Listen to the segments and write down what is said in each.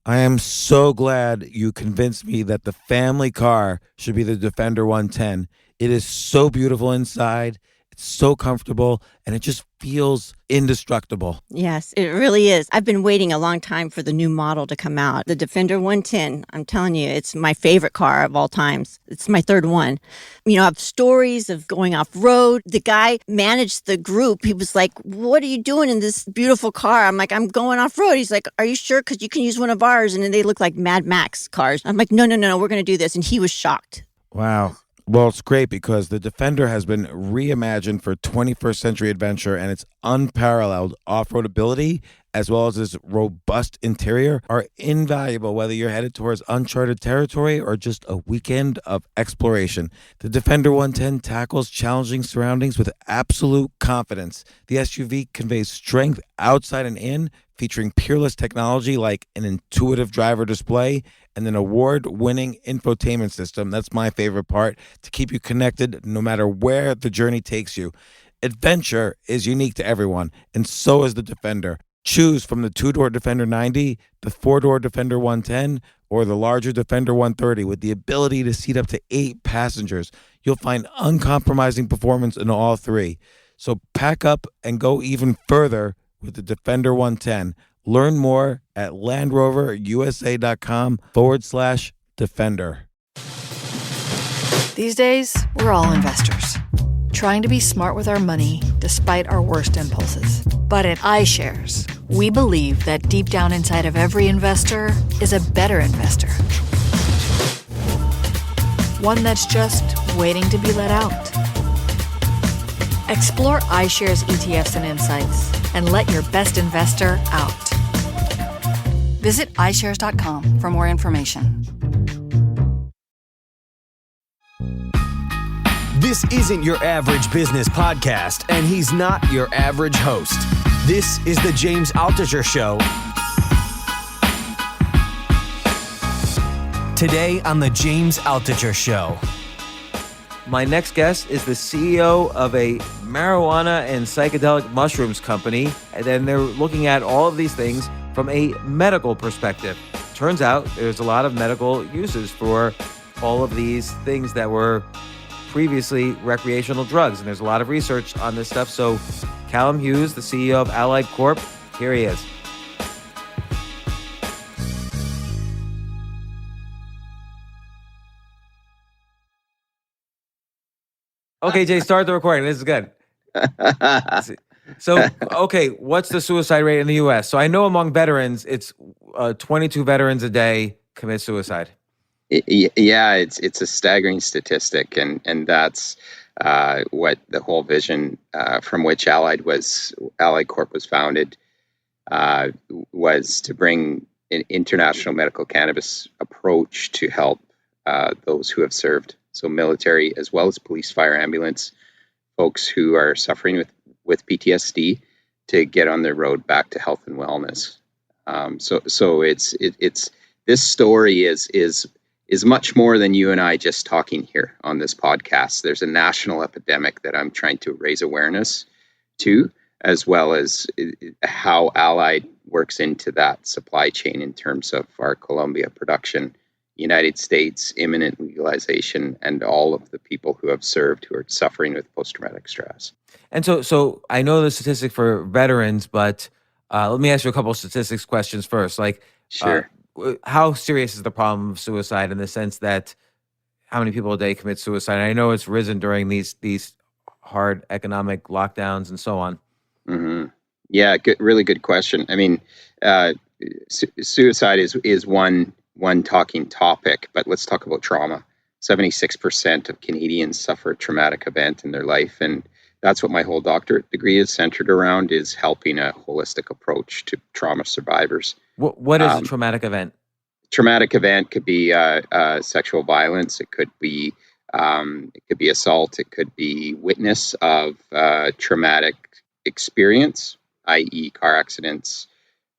I am so glad you convinced me that the family car should be the Defender 110. It is so beautiful inside, it's so comfortable, and it just feels indestructible. Yes, it really is. I've been waiting a long time for the new model to come out. The Defender 110, I'm telling you, it's my favorite car of all times. It's my third one. You know, I have stories of going off road. The guy managed the group. He was like, "What are you doing in this beautiful car?" I'm like, "I'm going off road." He's like, "Are you sure? Because you can use one of ours." And then they look like Mad Max cars. I'm like, no, we're going to do this. And he was shocked. Wow. Well, it's great because the Defender has been reimagined for 21st century adventure, and its unparalleled off-road ability as well as its robust interior are invaluable whether you're headed towards uncharted territory or just a weekend of exploration. The Defender 110 tackles challenging surroundings with absolute confidence. The SUV conveys strength outside and in, featuring peerless technology like an intuitive driver display and an award-winning infotainment system. That's my favorite part, to keep you connected no matter where the journey takes you. Adventure is unique to everyone, and so is the Defender. Choose from the two-door Defender 90, the four-door Defender 110, or the larger Defender 130 with the ability to seat up to 8 passengers. You'll find uncompromising performance in all three. So pack up and go even further with the Defender 110. Learn more at LandRoverUSA.com/Defender. These days, we're all investors, trying to be smart with our money despite our worst impulses. But at iShares, we believe that deep down inside of every investor is a better investor. One that's just waiting to be let out. Explore iShares ETFs and insights and let your best investor out. Visit iShares.com for more information. This isn't your average business podcast, and he's not your average host. This is the James Altucher Show. Today on the James Altucher Show. My next guest is the CEO of a marijuana and psychedelic mushrooms company, and then they're looking at all of these things from a medical perspective. Turns out there's a lot of medical uses for all of these things that were previously recreational drugs, and there's a lot of research on this stuff. So Calum Hughes, the CEO of Allied Corp, here he is. Okay, Jay, start the recording. This is good. So, okay, what's the suicide rate in the U.S.? So I know among veterans, it's 22 veterans a day commit suicide. Yeah, it's a staggering statistic, and that's what the whole vision from which Allied Corp was founded was to bring an international medical cannabis approach to help those who have served, so military as well as police, fire, ambulance, folks who are suffering with PTSD, to get on their road back to health and wellness. So it's this story is much more than you and I just talking here on this podcast. There's a national epidemic that I'm trying to raise awareness to, as well as how Allied works into that supply chain in terms of our Colombia production, United States, imminent legalization, and all of the people who have served who are suffering with post-traumatic stress. And so I know the statistic for veterans, but let me ask you a couple of statistics questions first. Like, Sure. How serious is the problem of suicide in the sense that how many people a day commit suicide? And I know it's risen during these hard economic lockdowns and so on. Mm-hmm. Yeah, really good question. I mean, suicide is one talking topic, but let's talk about trauma. 76% of Canadians suffer a traumatic event in their life, and that's what my whole doctorate degree is centered around, is helping a holistic approach to trauma survivors. What is a traumatic event? Traumatic event could be sexual violence. It could be assault. It could be witness of traumatic experience, i.e., car accidents,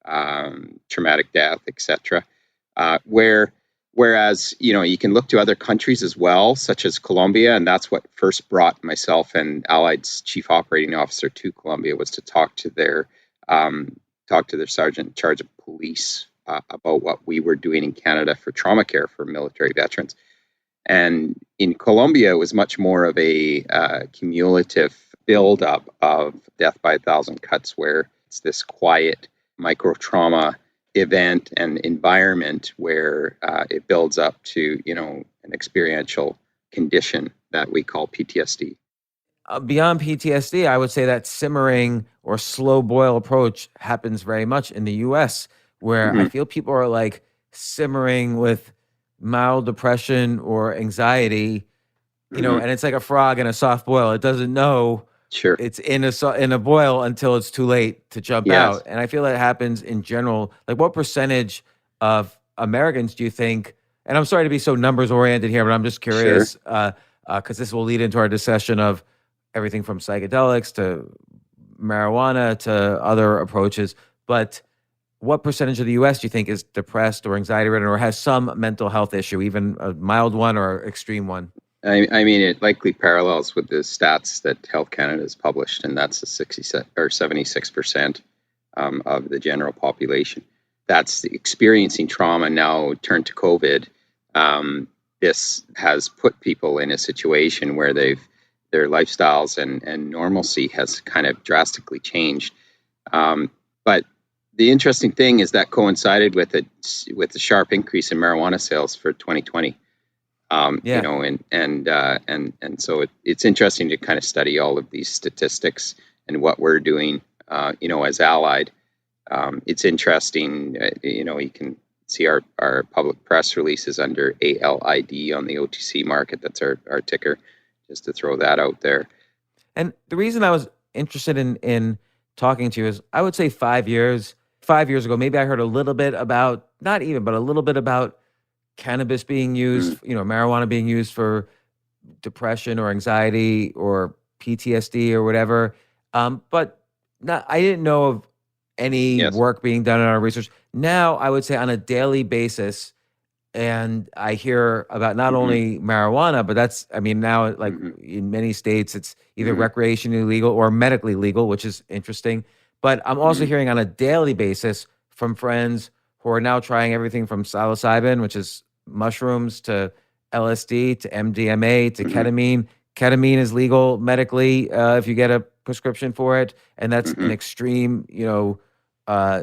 traumatic death, etc. Whereas, you can look to other countries as well, such as Colombia, and that's what first brought myself and Allied's chief operating officer to Colombia, was to talk to their sergeant in charge of police about what we were doing in Canada for trauma care for military veterans. And in Colombia, it was much more of a cumulative buildup of death by 1,000 cuts, where it's this quiet micro trauma event and environment where it builds up to, an experiential condition that we call PTSD. Beyond PTSD, I would say that simmering or slow boil approach happens very much in the US, where I Mhm. feel people are like simmering with mild depression or anxiety, Mhm. and it's like a frog in a soft boil. It doesn't know Sure. it's in a boil until it's too late to jump out. Yes. And I feel that happens in general. Like, what percentage of Americans do you think? And I'm sorry to be so numbers oriented here, but I'm just Sure. curious because this will lead into our discussion of everything from psychedelics to marijuana to other approaches. But what percentage of the U.S. do you think is depressed or anxiety ridden or has some mental health issue, even a mild one or extreme one? I mean, it likely parallels with the stats that Health Canada has published, and that's a 76% of the general population. That's experiencing trauma now turned to COVID. This has put people in a situation where their lifestyles and normalcy has kind of drastically changed. But the interesting thing is that coincided with the sharp increase in marijuana sales for 2020. Yeah. And so it's interesting to kind of study all of these statistics and what we're doing, as Allied. It's interesting, you can see our public press releases under ALID on the OTC market. That's our ticker, just to throw that out there. And the reason I was interested in talking to you is I would say 5 years ago, maybe I heard a little bit about, not even, but a little bit about cannabis being used, marijuana being used for depression or anxiety or PTSD or whatever. But I didn't know of any Yes. work being done in our research. Now, I would say on a daily basis, and I hear about not Mhm. only marijuana, but now like Mhm. in many states, it's either Mhm. recreationally legal or medically legal, which is interesting. But I'm also Mhm. hearing on a daily basis from friends who are now trying everything from psilocybin, which is mushrooms, to LSD, to MDMA, to Mhm. ketamine. Ketamine is legal medically if you get a prescription for it, and that's an Mhm. extreme, uh,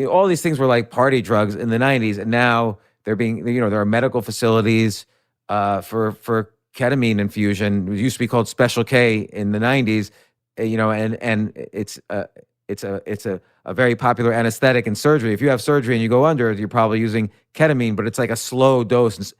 all these things were like party drugs in the 90s, and now they're being, there are medical facilities for ketamine infusion. It used to be called Special K in the 90s, and it's a very popular anesthetic in surgery. If you have surgery and you go under, you're probably using ketamine, but it's like a slow dose. And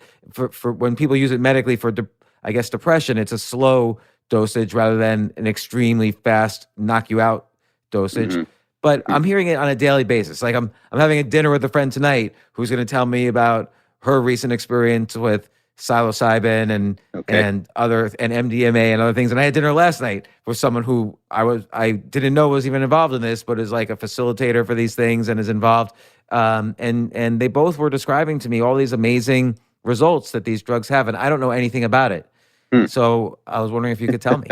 for when people use it medically for, I guess, depression, it's a slow dosage rather than an extremely fast knock you out dosage. Mhm. But Mhm. I'm hearing it on a daily basis. Like I'm having a dinner with a friend tonight who's going to tell me about her recent experience with psilocybin and Okay. MDMA and other things. And I had dinner last night with someone who I didn't know was even involved in this, but is like a facilitator for these things and is involved. And they both were describing to me all these amazing results that these drugs have, and I don't know anything about it. Hmm. So I was wondering if you could tell me.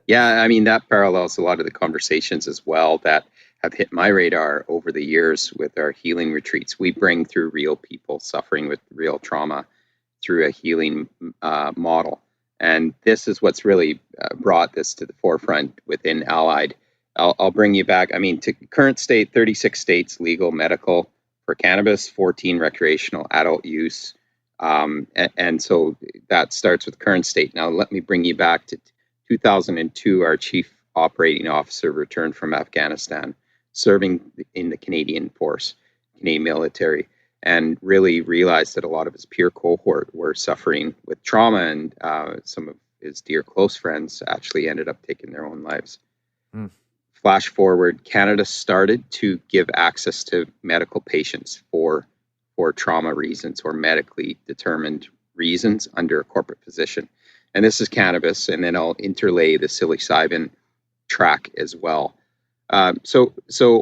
Yeah, I mean, that parallels a lot of the conversations as well that have hit my radar over the years with our healing retreats. We bring through real people suffering with real trauma through a healing model. And this is what's really brought this to the forefront within Allied. I'll bring you back. I mean, to current state, 36 states legal medical for cannabis, 14 recreational adult use. And so that starts with current state. Now, let me bring you back to 2002. Our chief operating officer returned from Afghanistan, serving in the Canadian force, Canadian military, and really realized that a lot of his peer cohort were suffering with trauma, and some of his dear close friends actually ended up taking their own lives. Mm. Flash forward, Canada started to give access to medical patients for trauma reasons or medically determined reasons under a corporate physician. And this is cannabis, and then I'll interlay the psilocybin track as well. So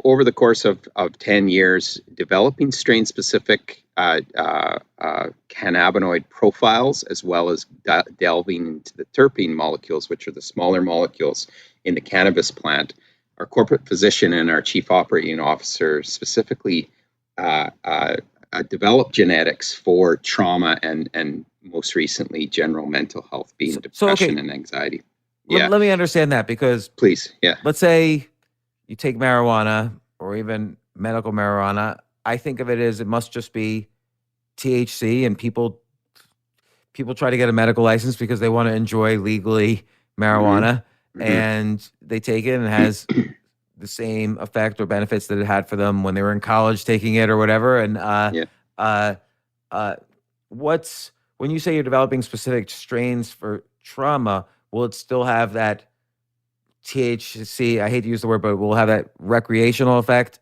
over the course of 10 years, developing strain-specific cannabinoid profiles, as well as delving into the terpene molecules, which are the smaller molecules in the cannabis plant, our corporate physician and our chief operating officer specifically developed genetics for trauma and most recently general mental health, being depression Okay, and anxiety. let, Yeah, let me understand that, because please. Yeah. let's say you take marijuana or even medical marijuana. I think of it as it must just be THC, and people try to get a medical license because they want to enjoy legally Hmm. marijuana, Hmm. and they take it and it has the same effect or benefits that it had for them when they were in college taking it or whatever. And Yeah. uh, uh, what's when you say you're developing specific strains for trauma, will it still have that THC? I hate to use the word, but will it have that recreational effect,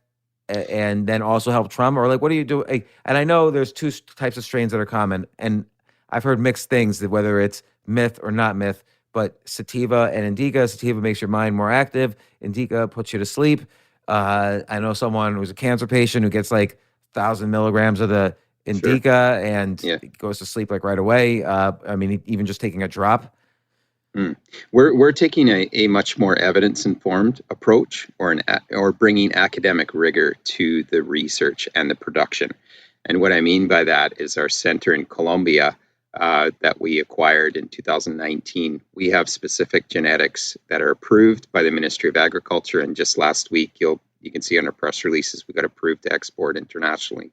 and then also help trauma? Or like, what do you do? And I know there's two types of strains that are common, and I've heard mixed things that whether it's myth or not myth. But sativa and indica, sativa makes your mind more active. Indica puts you to sleep. I know someone who's a cancer patient who gets like 1,000 milligrams of the Sure. indica and Yeah. goes to sleep like right away. I mean, even just taking a drop. Mm. We're taking a much more evidence informed approach, or bringing academic rigor to the research and the production. And what I mean by that is our center in Colombia that we acquired in 2019. We have specific genetics that are approved by the Ministry of Agriculture, and just last week you can see on our press releases we got approved to export internationally.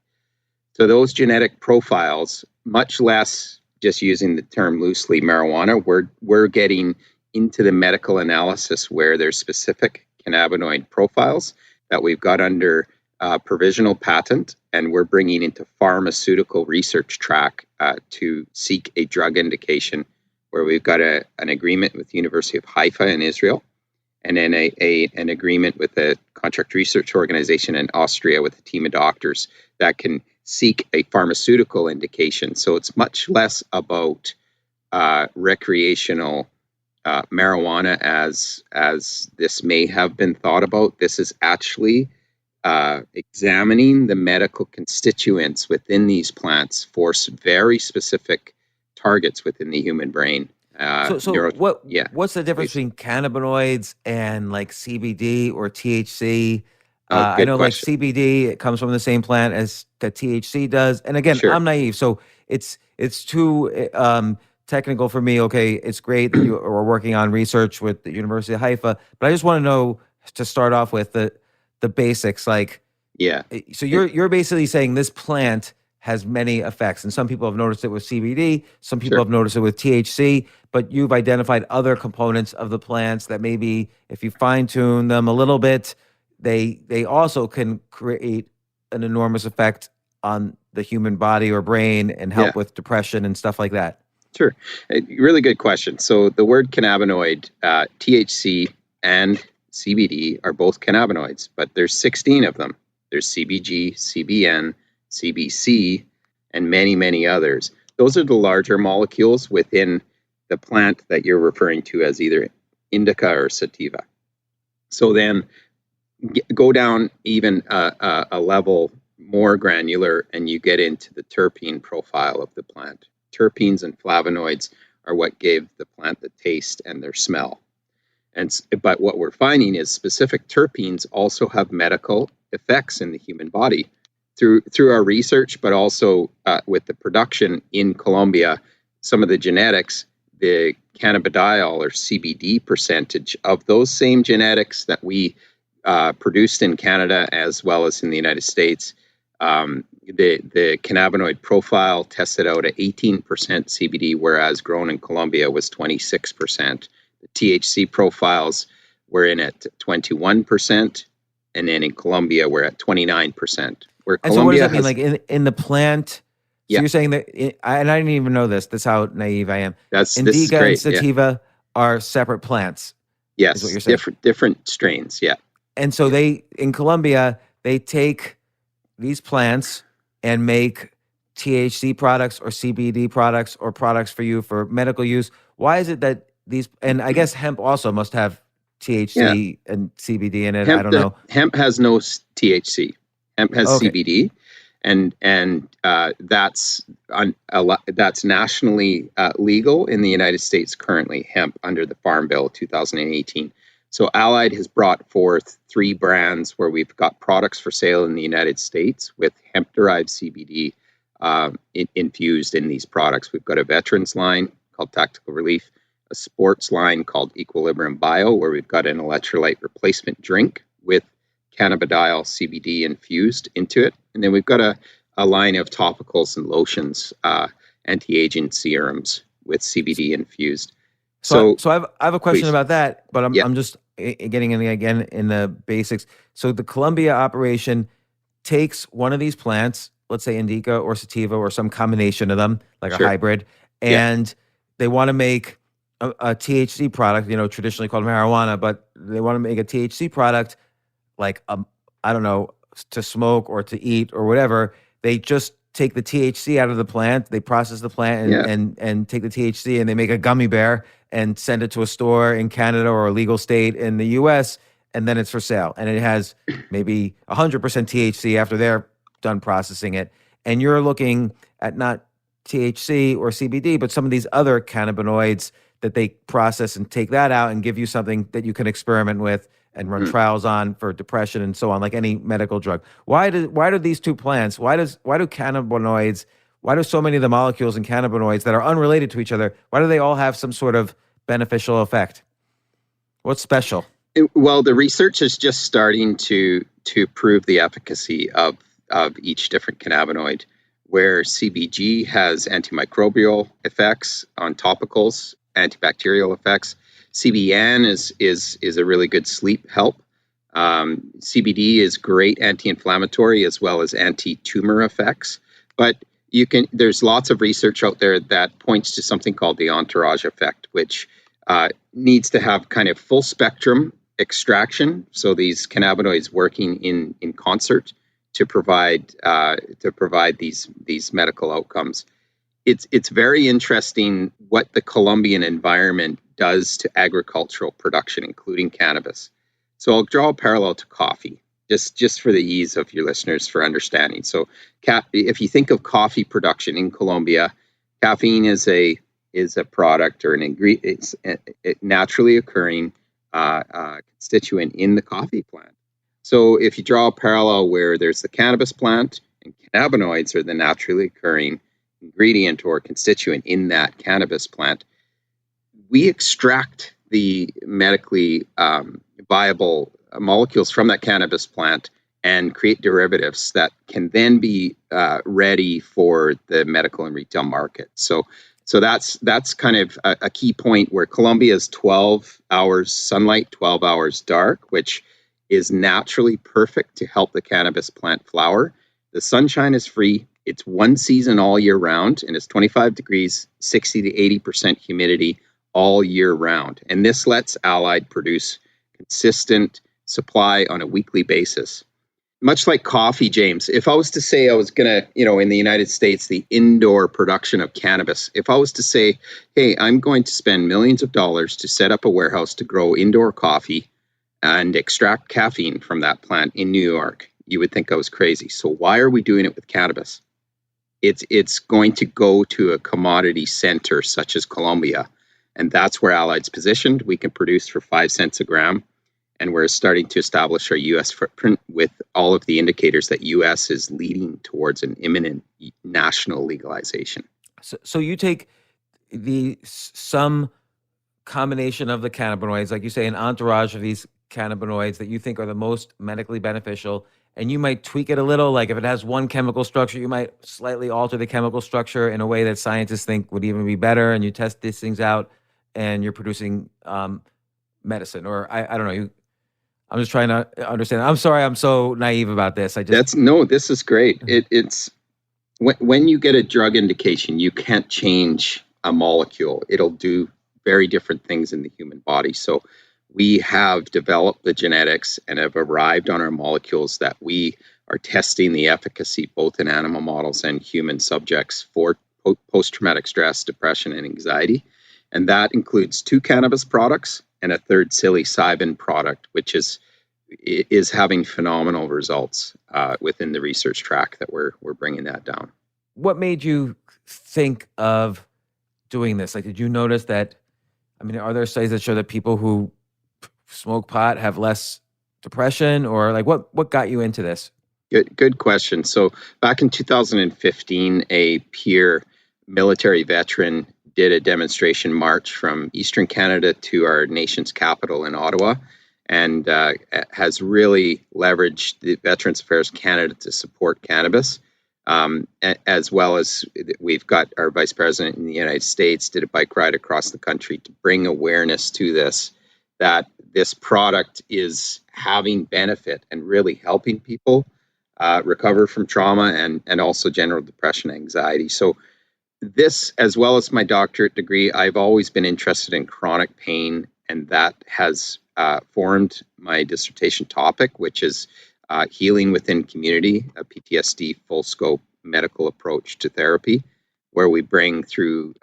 So those genetic profiles, much less just using the term loosely marijuana, we're getting into the medical analysis where there's specific cannabinoid profiles that we've got under provisional patent, and we're bringing into pharmaceutical research track to seek a drug indication, where we've got an agreement with the University of Haifa in Israel, and then an agreement with a contract research organization in Austria with a team of doctors that can seek a pharmaceutical indication. So it's much less about recreational marijuana as this may have been thought about. This is actually examining the medical constituents within these plants for very specific targets within the human brain. So Yeah, what's the difference please. between cannabinoids and like CBD or THC? Oh, I good know like question. CBD, it comes from the same plant as that THC does. And again, Sure. I'm naive, so it's too technical for me. Okay, it's great that you are working on research with the University of Haifa, but I just want to know, to start off with, the basics. Like, Yeah. so It- you're basically saying this plant has many effects, and some people have noticed it with CBD, some people sure. have noticed it with THC, but you've identified other components of the plants that maybe if you fine tune them a little bit, they also can create an enormous effect on the human body or brain and Yeah. help with depression and stuff like that. Sure. Really good question. So the word cannabinoid, THC and CBD are both cannabinoids, but there's 16 of them. There's CBG, CBN, CBC, and many, many others. Those are the larger molecules within the plant that you're referring to as either indica or sativa. So then go down even a level more granular, and you get into the terpene profile of the plant. Terpenes and flavonoids are what gave the plant the taste and their smell. But what we're finding is specific terpenes also have medical effects in the human body through our research, but also with the production in Colombia. Some of the genetics, the cannabidiol or CBD percentage of those same genetics that we produced in Canada as well as in the United States. The cannabinoid profile tested out at 18% CBD, whereas grown in Colombia was 26%. The THC profiles were in at 21%, and then in Colombia we're at 29%. Where And so what does Colombia that mean? has, Like in the plant, so yeah, you're saying that, and I didn't even know this. That's how naive I am. this is Indica and great. Yeah, sativa are separate plants, is what yes, you're saying. different strains. Yeah, And so they, in Colombia, they take these plants and make THC products or CBD products or products for you for medical use. Why is it that these, and I guess hemp also must have yeah. THC and CBD in it. I don't know. Hemp has no THC. Hemp has Okay. CBD, and that's nationally legal in the United States currently. Hemp under the Farm Bill 2018, So Allied has brought forth 3 brands where we've got products for sale in the United States with hemp-derived CBD infused in these products. We've got a veterans line called Tactical Relief, a sports line called Equilibrium Bio, where we've got an electrolyte replacement drink with cannabidiol CBD infused into it. And then we've got a line of topicals and lotions, anti-aging serums with CBD infused. So I have a question please. about that, but Yeah. I'm just getting in the basics. So the Columbia operation takes one of these plants, let's say indica or sativa or some combination of them, like Sure. a hybrid, and they want to make a THC product, traditionally called marijuana, but they want to make a THC product like I don't know, to smoke or to eat or whatever. They just take the THC out of the plant, they process the plant and take the THC and they make a gummy bear and send it to a store in Canada or a legal state in the US, and then it's for sale. And it has maybe 100% THC after they're done processing it. And you're looking at not THC or CBD, but some of these other cannabinoids that they process and take that out and give you something that you can experiment with and run trials on for depression and so on, like any medical drug. Why do these two plants, why do cannabinoids, why do so many of the molecules in cannabinoids that are unrelated to each other, why do they all have some sort of beneficial effect? What's special? Well, the research is just starting to prove the efficacy of each different cannabinoid, where CBG has antimicrobial effects on topicals, antibacterial effects. CBN is a really good sleep help. CBD is great anti-inflammatory as well as anti-tumor effects. But there's lots of research out there that points to something called the entourage effect, which needs to have kind of full spectrum extraction. So these cannabinoids working in concert to provide these medical outcomes. It's very interesting what the Colombian environment does to agricultural production, including cannabis. So I'll draw a parallel to coffee, just for the ease of your listeners for understanding. So if you think of coffee production in Colombia, caffeine is a product or an ingredient, it's a naturally occurring constituent in the coffee plant. So if you draw a parallel where there's the cannabis plant and cannabinoids are the naturally occurring ingredient or constituent in that cannabis plant, we extract the medically viable molecules from that cannabis plant and create derivatives that can then be ready for the medical and retail market. So that's kind of a key point where Colombia is 12 hours sunlight, 12 hours dark, which is naturally perfect to help the cannabis plant flower. The sunshine is free. It's one season all year round, and it's 25 degrees, 60 to 80% humidity all year round. And this lets Allied produce consistent supply on a weekly basis. Much like coffee, James, if I was to say I was going to, in the United States, the indoor production of cannabis, if I was to say, hey, I'm going to spend millions of dollars to set up a warehouse to grow indoor coffee and extract caffeine from that plant in New York, you would think I was crazy. So why are we doing it with cannabis? It's going to go to a commodity center such as Colombia, and that's where Allied's positioned. We can produce for 5 cents a gram, and we're starting to establish our U.S. footprint with all of the indicators that U.S. is leading towards an imminent national legalization. So you take some combination of the cannabinoids, like you say, an entourage of these cannabinoids that you think are the most medically beneficial, and you might tweak it a little. Like if it has one chemical structure, you might slightly alter the chemical structure in a way that scientists think would even be better, and you test these things out, and you're producing medicine. Or I don't know. I'm just trying to understand. I'm sorry, I'm so naive about this. This is great. It's when you get a drug indication, you can't change a molecule. It'll do very different things in the human body. So we have developed the genetics and have arrived on our molecules that we are testing the efficacy both in animal models and human subjects for post-traumatic stress, depression, and anxiety. And that includes 2 cannabis products and a third psilocybin product, which is having phenomenal results within the research track that we're bringing that down. What made you think of doing this? Like, did you notice that, are there studies that show that people who smoke pot have less depression, or like what got you into this? Good question. So back in 2015, a peer military veteran did a demonstration march from Eastern Canada to our nation's capital in Ottawa, and has really leveraged the Veterans Affairs Canada to support cannabis, as well as we've got our Vice President in the United States did a bike ride across the country to bring awareness to this, that this product is having benefit and really helping people recover from trauma and also general depression, anxiety. So this, as well as my doctorate degree, I've always been interested in chronic pain, and that has formed my dissertation topic, which is healing within community, a PTSD full scope medical approach to therapy, where we bring through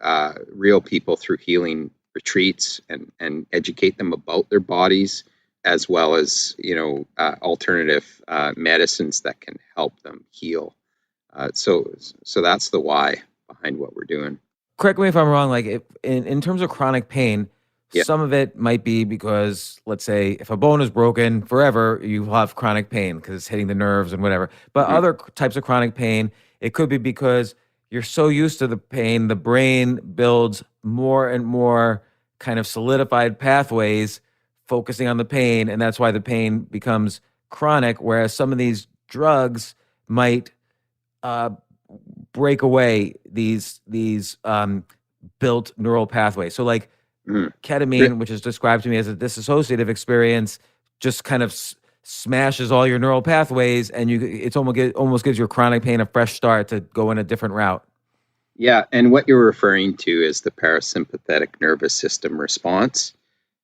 real people through healing retreats and educate them about their bodies, as well as alternative medicines that can help them heal. So that's the why behind what we're doing. Correct me if I'm wrong. Like in terms of chronic pain, some of it might be because, let's say, if a bone is broken forever, you have chronic pain because it's hitting the nerves and whatever. But other types of chronic pain, it could be because you're so used to the pain, the brain builds more and more kind of solidified pathways focusing on the pain, and that's why the pain becomes chronic, whereas some of these drugs might break away these built neural pathways. So like ketamine, which is described to me as a dissociative experience, just kind of smashes all your neural pathways, and it's almost gives your chronic pain a fresh start to go in a different route. Yeah, and what you're referring to is the parasympathetic nervous system response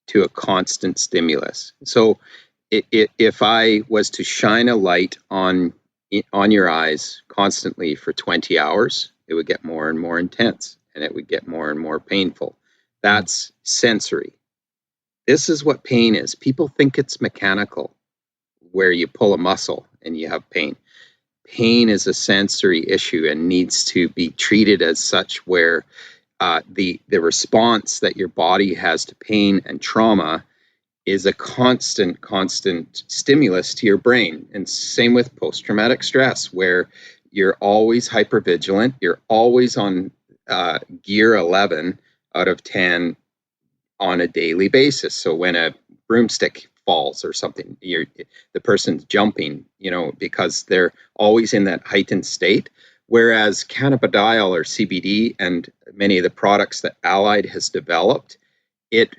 to a constant stimulus. So if I was to shine a light on your eyes constantly for 20 hours, it would get more and more intense, and it would get more and more painful. That's sensory. This is what pain is. People think it's mechanical, where you pull a muscle and you have pain. Pain is a sensory issue and needs to be treated as such, where the response that your body has to pain and trauma is a constant stimulus to your brain. And same with post-traumatic stress, where you're always hypervigilant, you're always on gear 11 out of 10 on a daily basis. So when a broomstick falls or something, the person's jumping, because they're always in that heightened state. Whereas cannabidiol or CBD and many of the products that Allied has developed, it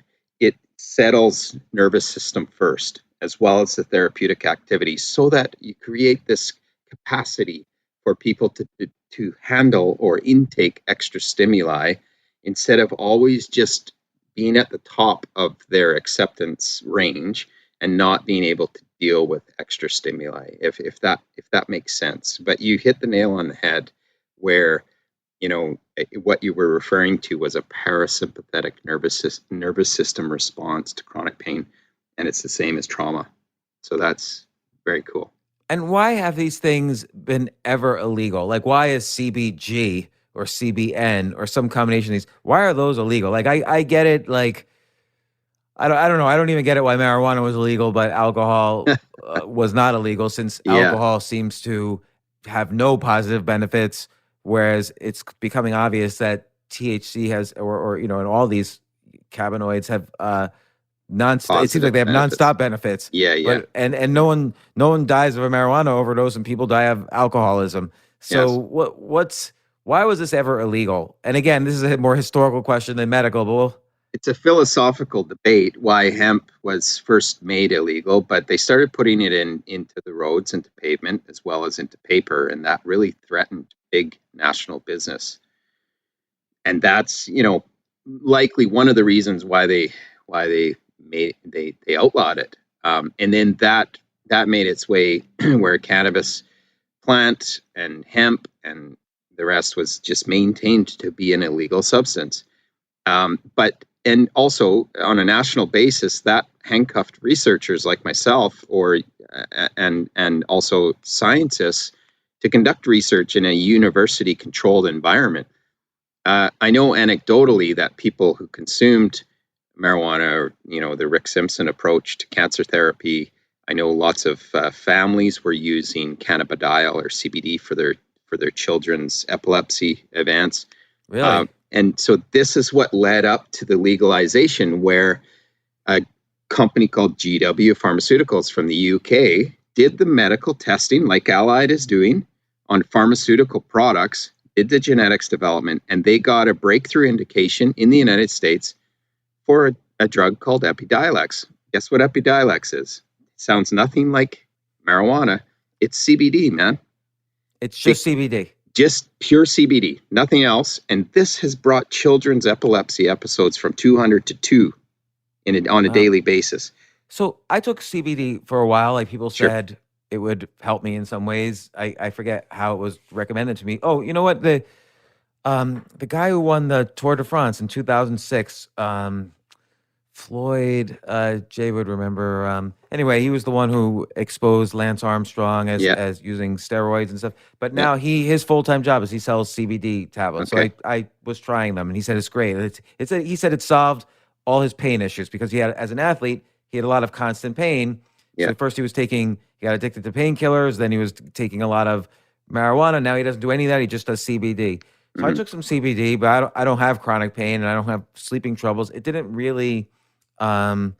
settles nervous system first, as well as the therapeutic activities, so that you create this capacity for people to handle or intake extra stimuli, instead of always just being at the top of their acceptance range and not being able to deal with extra stimuli, if that makes sense. But you hit the nail on the head, where what you were referring to was a parasympathetic nervous system response to chronic pain, and it's the same as trauma. So that's very cool. And why have these things been ever illegal? Like, why is CBG or CBN or some combination of these, why are those illegal? Like, I get it. Like, I don't know. I don't even get it why marijuana was illegal, but alcohol was not illegal, since alcohol seems to have no positive benefits, whereas it's becoming obvious that THC has, or and all these cannabinoids have it seems like they have nonstop benefits. Yeah. But, and no one dies of a marijuana overdose, and people die of alcoholism. So why was this ever illegal? And again, this is a more historical question than medical, but it's a philosophical debate why hemp was first made illegal, but they started putting it into the roads, into pavement, as well as into paper, and that really threatened big national business. And that's likely one of the reasons why they outlawed it. And then that made its way where cannabis plant and hemp and the rest was just maintained to be an illegal substance. And also on a national basis, that handcuffed researchers like myself, and also scientists, to conduct research in a university-controlled environment. I know anecdotally that people who consumed marijuana, or, the Rick Simpson approach to cancer therapy. I know lots of families were using cannabidiol or CBD for their children's epilepsy events. Really? And so this is what led up to the legalization, where a company called GW Pharmaceuticals from the UK did the medical testing like Allied is doing on pharmaceutical products, did the genetics development, and they got a breakthrough indication in the United States for a drug called Epidiolex. Guess what Epidiolex is? It sounds nothing like marijuana. It's CBD, man. It's just CBD. Just pure CBD, nothing else. And this has brought children's epilepsy episodes from 200 to 2 on a daily basis. So I took CBD for a while. Like people Sure. said it would help me in some ways. I forget how it was recommended to me. Oh, you know what? The guy who won the Tour de France in 2006, Floyd, Jay would remember. Anyway, he was the one who exposed Lance Armstrong as using steroids and stuff. But now his full-time job is he sells CBD tablets. Okay. So I was trying them, and he said it's great. He said it solved all his pain issues because he had, as an athlete, he had a lot of constant pain. Yeah. So at first he got addicted to painkillers. Then he was taking a lot of marijuana. Now he doesn't do any of that. He just does CBD. So I took some CBD, but I don't have chronic pain and I don't have sleeping troubles. It didn't really, I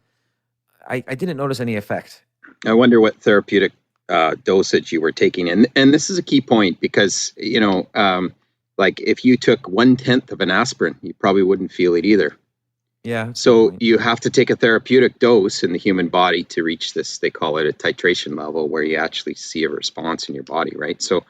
didn't notice any effect. I wonder what therapeutic dosage you were taking. And this is a key point because, like if you took 1/10 of an aspirin, you probably wouldn't feel it either. Yeah. So you have to take a therapeutic dose in the human body to reach this, they call it a titration level, where you actually see a response in your body, right? So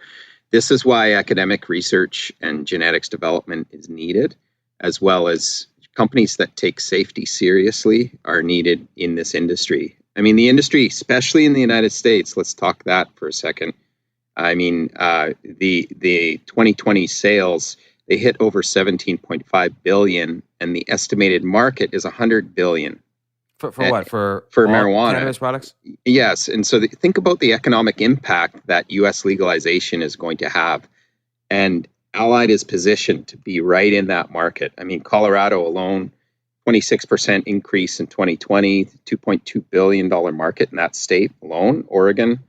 this is why academic research and genetics development is needed, as well as companies that take safety seriously are needed in this industry. I mean, the industry, especially in the United States, let's talk that for a second. I mean, the 2020 sales, they hit over 17.5 billion, and the estimated market is 100 billion. For what? For all marijuana? Cannabis products? Yes. And so think about the economic impact that U.S. legalization is going to have. And Allied is positioned to be right in that market. I mean, Colorado alone, 26% increase in 2020, $2.2 billion market in that state alone. Oregon,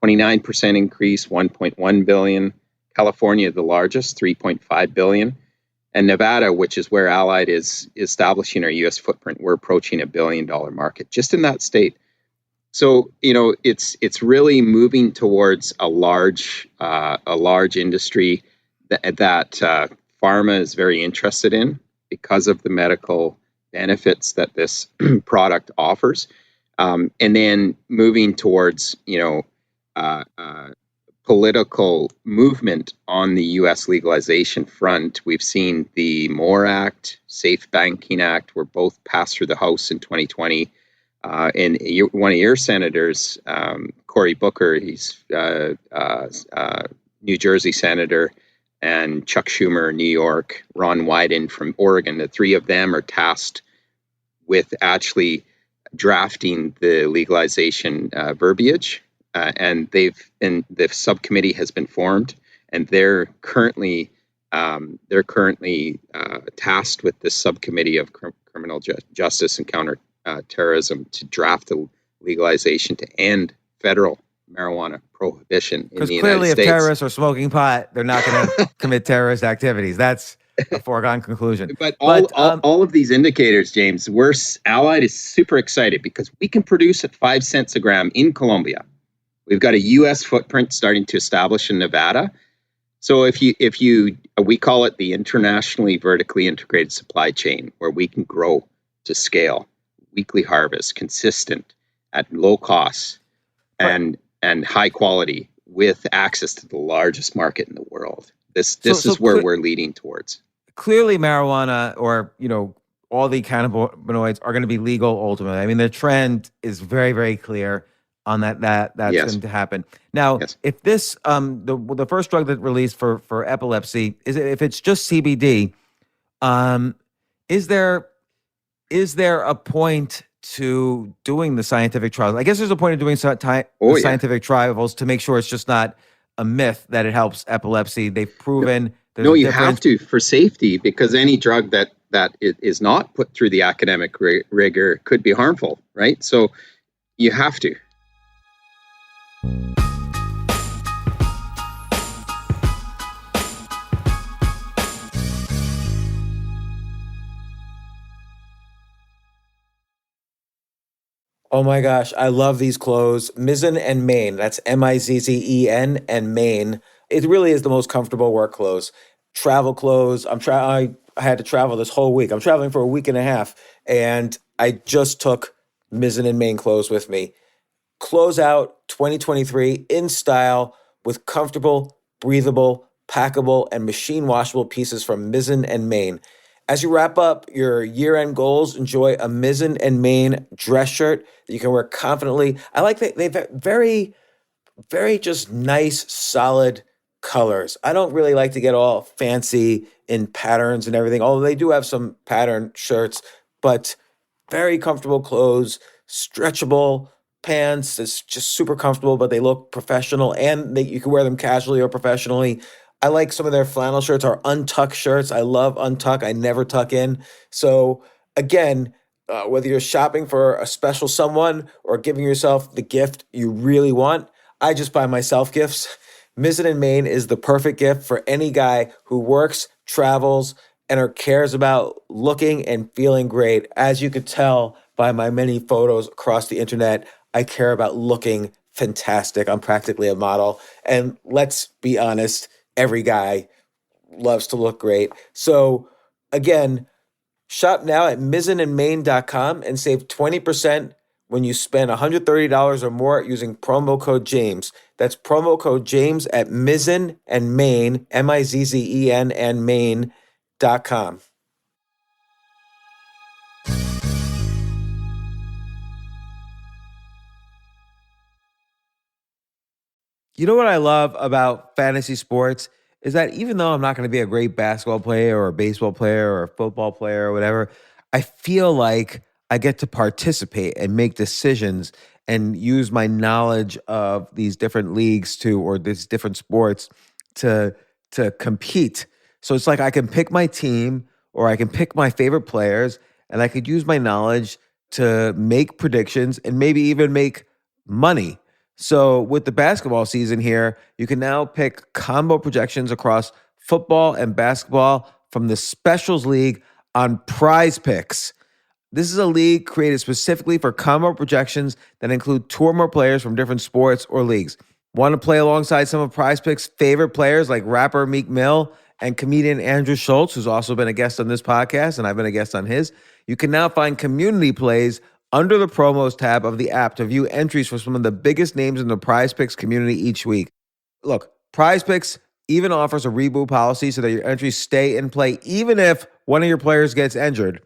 29% increase, 1.1 billion. California, the largest, 3.5 billion. And Nevada, which is where Allied is establishing our U.S. footprint, we're approaching $1 billion market just in that state. So, it's really moving towards a large industry that pharma is very interested in because of the medical benefits that this product offers. And then moving towards, political movement on the U.S. legalization front. We've seen the MORE Act, Safe Banking Act, were both passed through the House in 2020. And one of your senators, Cory Booker, he's New Jersey senator, and Chuck Schumer, New York, Ron Wyden from Oregon. The three of them are tasked with actually drafting the legalization verbiage. And the subcommittee has been formed, and they're currently tasked with this subcommittee of criminal justice and counterterrorism to draft the legalization to end federal marijuana prohibition in the United States. Because clearly, if terrorists are smoking pot, they're not going to commit terrorist activities. That's a foregone conclusion. But all of these indicators, James, Allied is super excited because we can produce at 5 cents a gram in Colombia. We've got a U.S. footprint starting to establish in Nevada. So we call it the internationally vertically integrated supply chain, where we can grow to scale, weekly harvest, consistent, at low costs, and high quality, with access to the largest market in the world. This is where we're leading towards. Clearly, marijuana or all the cannabinoids are going to be legal ultimately. I mean, the trend is very, very clear on that's Yes. going to happen. Now, Yes. if this the first drug that released for epilepsy if it's just CBD, is there a point to doing the scientific trials? I guess there's a point of doing scientific trials to make sure it's just not a myth that it helps epilepsy. They've proven there's No, a you difference. have to for safety, because any drug that that it is not put through the academic rigor could be harmful, right? So you have to. Oh my gosh, I love these clothes. Mizzen and Main. That's Mizzen and Main. It really is the most comfortable work clothes. Travel clothes. I had to travel this whole week. I'm traveling for a week and a half, and I just took Mizzen and Main clothes with me. Close out 2023 in style with comfortable, breathable, packable, and machine washable pieces from Mizzen and Main. As you wrap up your year-end goals, enjoy a Mizzen and Main dress shirt that you can wear confidently. I like that they've very just nice, solid colors. I don't really like to get all fancy in patterns and everything, although they do have some pattern shirts, but very comfortable clothes, stretchable pants. It's just super comfortable, but they look professional and you can wear them casually or professionally. I like some of their flannel shirts or untuck shirts. I love untuck. I never tuck in. So again, whether you're shopping for a special someone or giving yourself the gift you really want, I just buy myself gifts. Mizzen and Main is the perfect gift for any guy who works, travels, and or cares about looking and feeling great. As you could tell by my many photos across the internet, I care about looking fantastic. I'm practically a model. And let's be honest, every guy loves to look great. So again, shop now at mizzenandmain.com and save 20% when you spend $130 or more using promo code James. That's promo code James at Mizzen and Main, Mizzen and Main.com. You know what I love about fantasy sports is that even though I'm not going to be a great basketball player or a baseball player or a football player or whatever, I feel like I get to participate and make decisions and use my knowledge of these different leagues or these different sports to compete. So it's like I can pick my team or I can pick my favorite players and I could use my knowledge to make predictions and maybe even make money. So with the basketball season here, you can now pick combo projections across football and basketball from the Specials League on Prize Picks. This is a league created specifically for combo projections that include two or more players from different sports or leagues. Want to play alongside some of Prize Picks' favorite players like rapper Meek Mill and comedian Andrew Schultz, who's also been a guest on this podcast, and I've been a guest on his? You can now find community plays under the promos tab of the app to view entries for some of the biggest names in the Prize Picks community each week. Look, Prize Picks even offers a reboot policy so that your entries stay in play even if one of your players gets injured.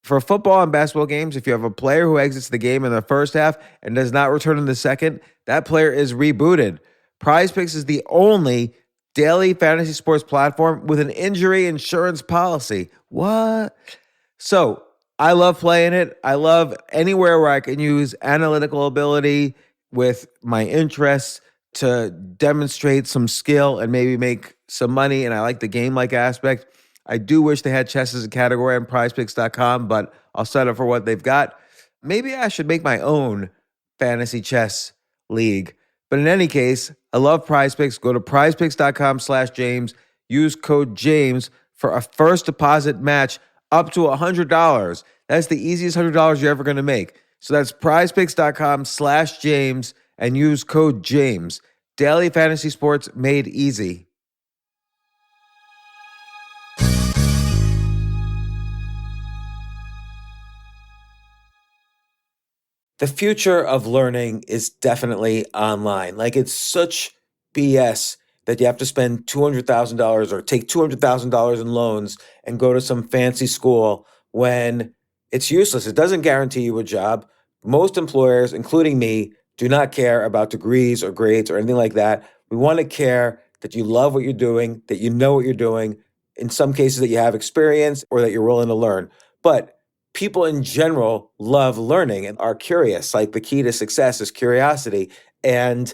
For football and basketball games, if you have a player who exits the game in the first half and does not return in the second, that player is rebooted. Prize Picks is the only daily fantasy sports platform with an injury insurance policy. What? So I love playing it. I love anywhere where I can use analytical ability with my interests to demonstrate some skill and maybe make some money. And I like the game-like aspect. I do wish they had chess as a category on prizepicks.com, but I'll settle for what they've got. Maybe I should make my own fantasy chess league. But in any case, I love Prize Picks. Go to prizepicks.com/James. Use code James for a first deposit match up to $100. That's the easiest $100 you're ever going to make. So that's prizepicks.com/James and use code James. Daily fantasy sports made easy. The future of learning is definitely online. Like, it's such BS that you have to spend $200,000 or take $200,000 in loans and go to some fancy school when it's useless. It doesn't guarantee you a job. Most employers, including me, do not care about degrees or grades or anything like that. We want to care that you love what you're doing, that you know what you're doing, in some cases that you have experience or that you're willing to learn. But people in general love learning and are curious. Like, the key to success is curiosity. And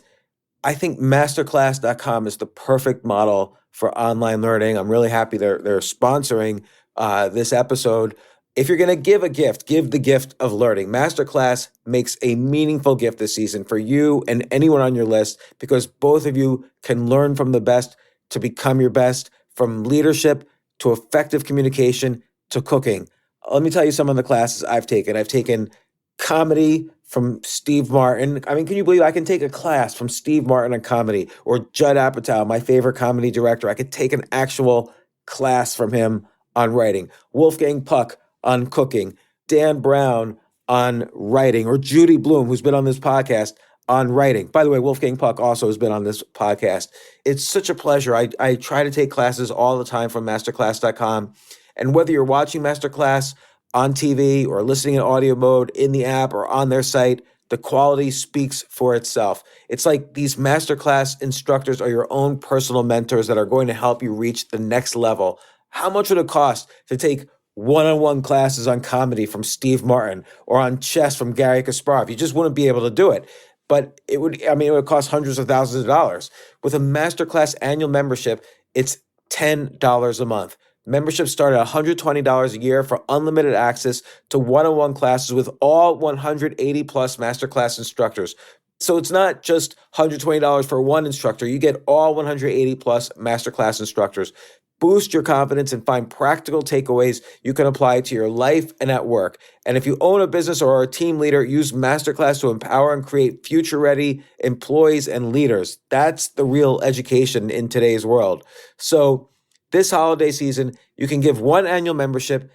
I think masterclass.com is the perfect model for online learning. I'm really happy they're sponsoring this episode. If you're going to give a gift, give the gift of learning. Masterclass makes a meaningful gift this season for you and anyone on your list, because both of you can learn from the best to become your best, from leadership to effective communication to cooking. Let me tell you some of the classes I've taken. I've taken comedy from Steve Martin. I mean, can you believe I can take a class from Steve Martin on comedy, or Judd Apatow, my favorite comedy director? I could take an actual class from him on writing. Wolfgang Puck on cooking, Dan Brown on writing, or Judy Bloom, who's been on this podcast, on writing. By the way, Wolfgang Puck also has been on this podcast. It's such a pleasure. I try to take classes all the time from masterclass.com. And whether you're watching Masterclass on TV or listening in audio mode in the app or on their site, the quality speaks for itself. It's like these Masterclass instructors are your own personal mentors that are going to help you reach the next level. How much would it cost to take one-on-one classes on comedy from Steve Martin, or on chess from Gary Kasparov? You just wouldn't be able to do it. But it would cost hundreds of thousands of dollars. With a Masterclass annual membership, it's $10 a month. Memberships start at $120 a year for unlimited access to one-on-one classes with all 180 plus Masterclass instructors. So it's not just $120 for one instructor. You get all 180 plus Masterclass instructors. Boost your confidence and find practical takeaways you can apply to your life and at work. And if you own a business or are a team leader, use Masterclass to empower and create future-ready employees and leaders. That's the real education in today's world. So this holiday season, you can give one annual membership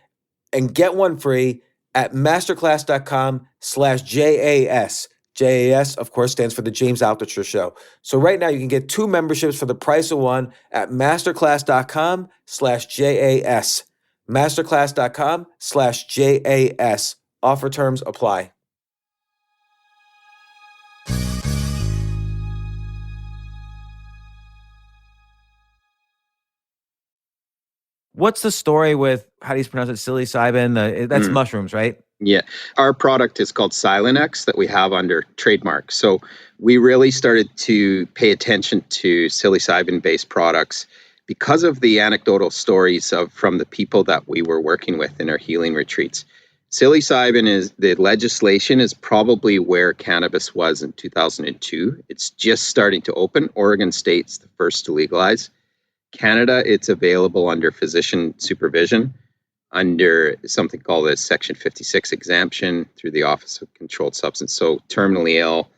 and get one free at masterclass.com/JAS. JAS, of course, stands for the James Altucher Show. So right now you can get two memberships for the price of one at masterclass.com/JAS. Masterclass.com/JAS. Offer terms apply. What's the story with, how do you pronounce it, psilocybin? That's mushrooms, right? Yeah. Our product is called Silenex that we have under trademark. So we really started to pay attention to psilocybin-based products because of the anecdotal stories from the people that we were working with in our healing retreats. Psilocybin the legislation is probably where cannabis was in 2002. It's just starting to open. Oregon State's the first to legalize. Canada, it's available under physician supervision, under something called a Section 56 exemption through the Office of Controlled Substance. So terminally ill,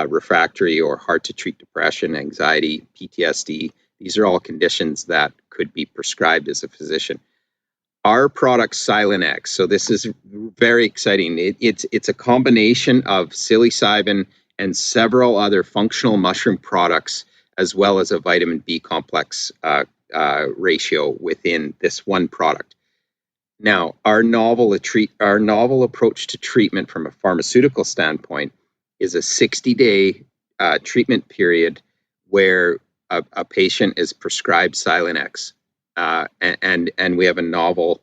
refractory or hard to treat depression, anxiety, PTSD, these are all conditions that could be prescribed as a physician. Our product, Silenex, so this is very exciting. It's a combination of psilocybin and several other functional mushroom products, as well as a vitamin B complex ratio within this one product. Now, our novel approach to treatment from a pharmaceutical standpoint is a 60-day treatment period where a patient is prescribed Silenex, and we have a novel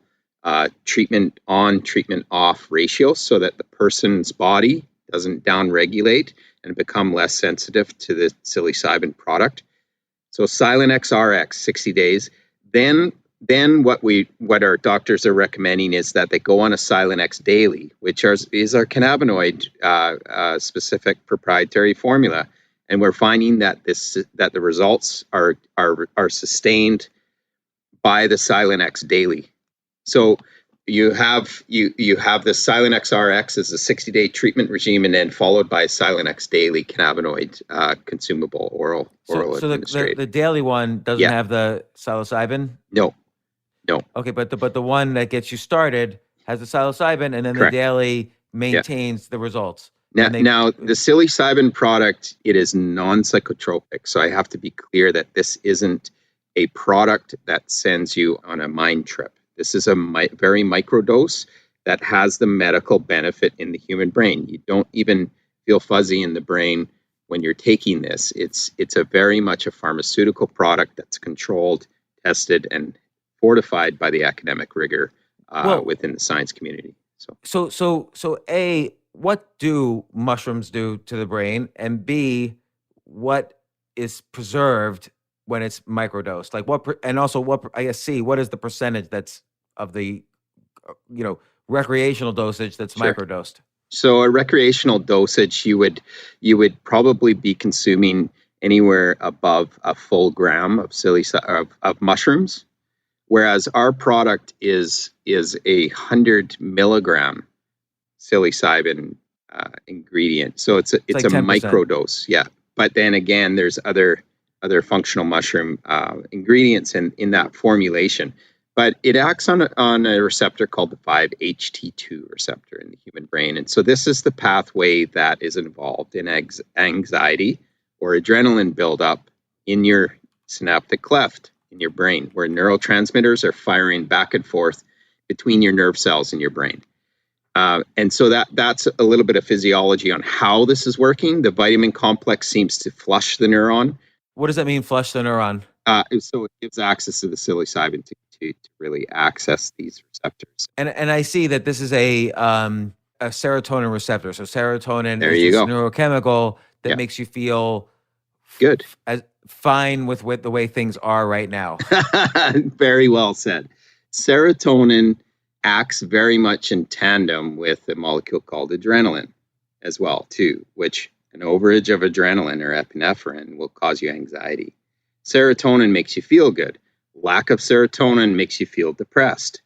treatment on, treatment off ratio so that the person's body doesn't downregulate and become less sensitive to the psilocybin product. So Silenex RX, 60 days. Then what our doctors are recommending is that they go on a Silenex daily, which is our cannabinoid specific proprietary formula, and we're finding that the results are sustained by the Silenex daily. So you have the Silenex RX as a 60-day treatment regime, and then followed by Silenex daily cannabinoid consumable oral administrated. The daily one doesn't have the psilocybin? No. Okay, but the one that gets you started has the psilocybin, and then Correct. The daily maintains the results. Now, the psilocybin product, it is non-psychotropic, so I have to be clear that this isn't a product that sends you on a mind trip. This is a very micro dose that has the medical benefit in the human brain. You don't even feel fuzzy in the brain when you're taking this. It's a very much a pharmaceutical product that's controlled, tested, and fortified by the academic rigor within the science community. So A, what do mushrooms do to the brain? And B, what is preserved when it's microdosed? Like C, what is the percentage that's of the recreational dosage that's Sure. microdosed? So a recreational dosage, you would probably be consuming anywhere above a full gram of mushrooms, whereas our product is 100 milligram psilocybin ingredient. So it's like a 10%. microdose, yeah. But then again, there's other functional mushroom ingredients in that formulation. But it acts on a receptor called the 5-HT2 receptor in the human brain. And so this is the pathway that is involved in anxiety or adrenaline buildup in your synaptic cleft in your brain, where neurotransmitters are firing back and forth between your nerve cells in your brain. And so that's a little bit of physiology on how this is working. The vitamin complex seems to flush the neuron. What does that mean, flush the neuron? So it gives access to the psilocybin to really access these receptors. And I see that this is a serotonin receptor. So serotonin There is you this go. neurochemical that Yeah. makes you feel Good. as fine with the way things are right now. Very well said. Serotonin acts very much in tandem with a molecule called adrenaline as well, too, which an overage of adrenaline or epinephrine will cause you anxiety. Serotonin makes you feel good. Lack of serotonin makes you feel depressed.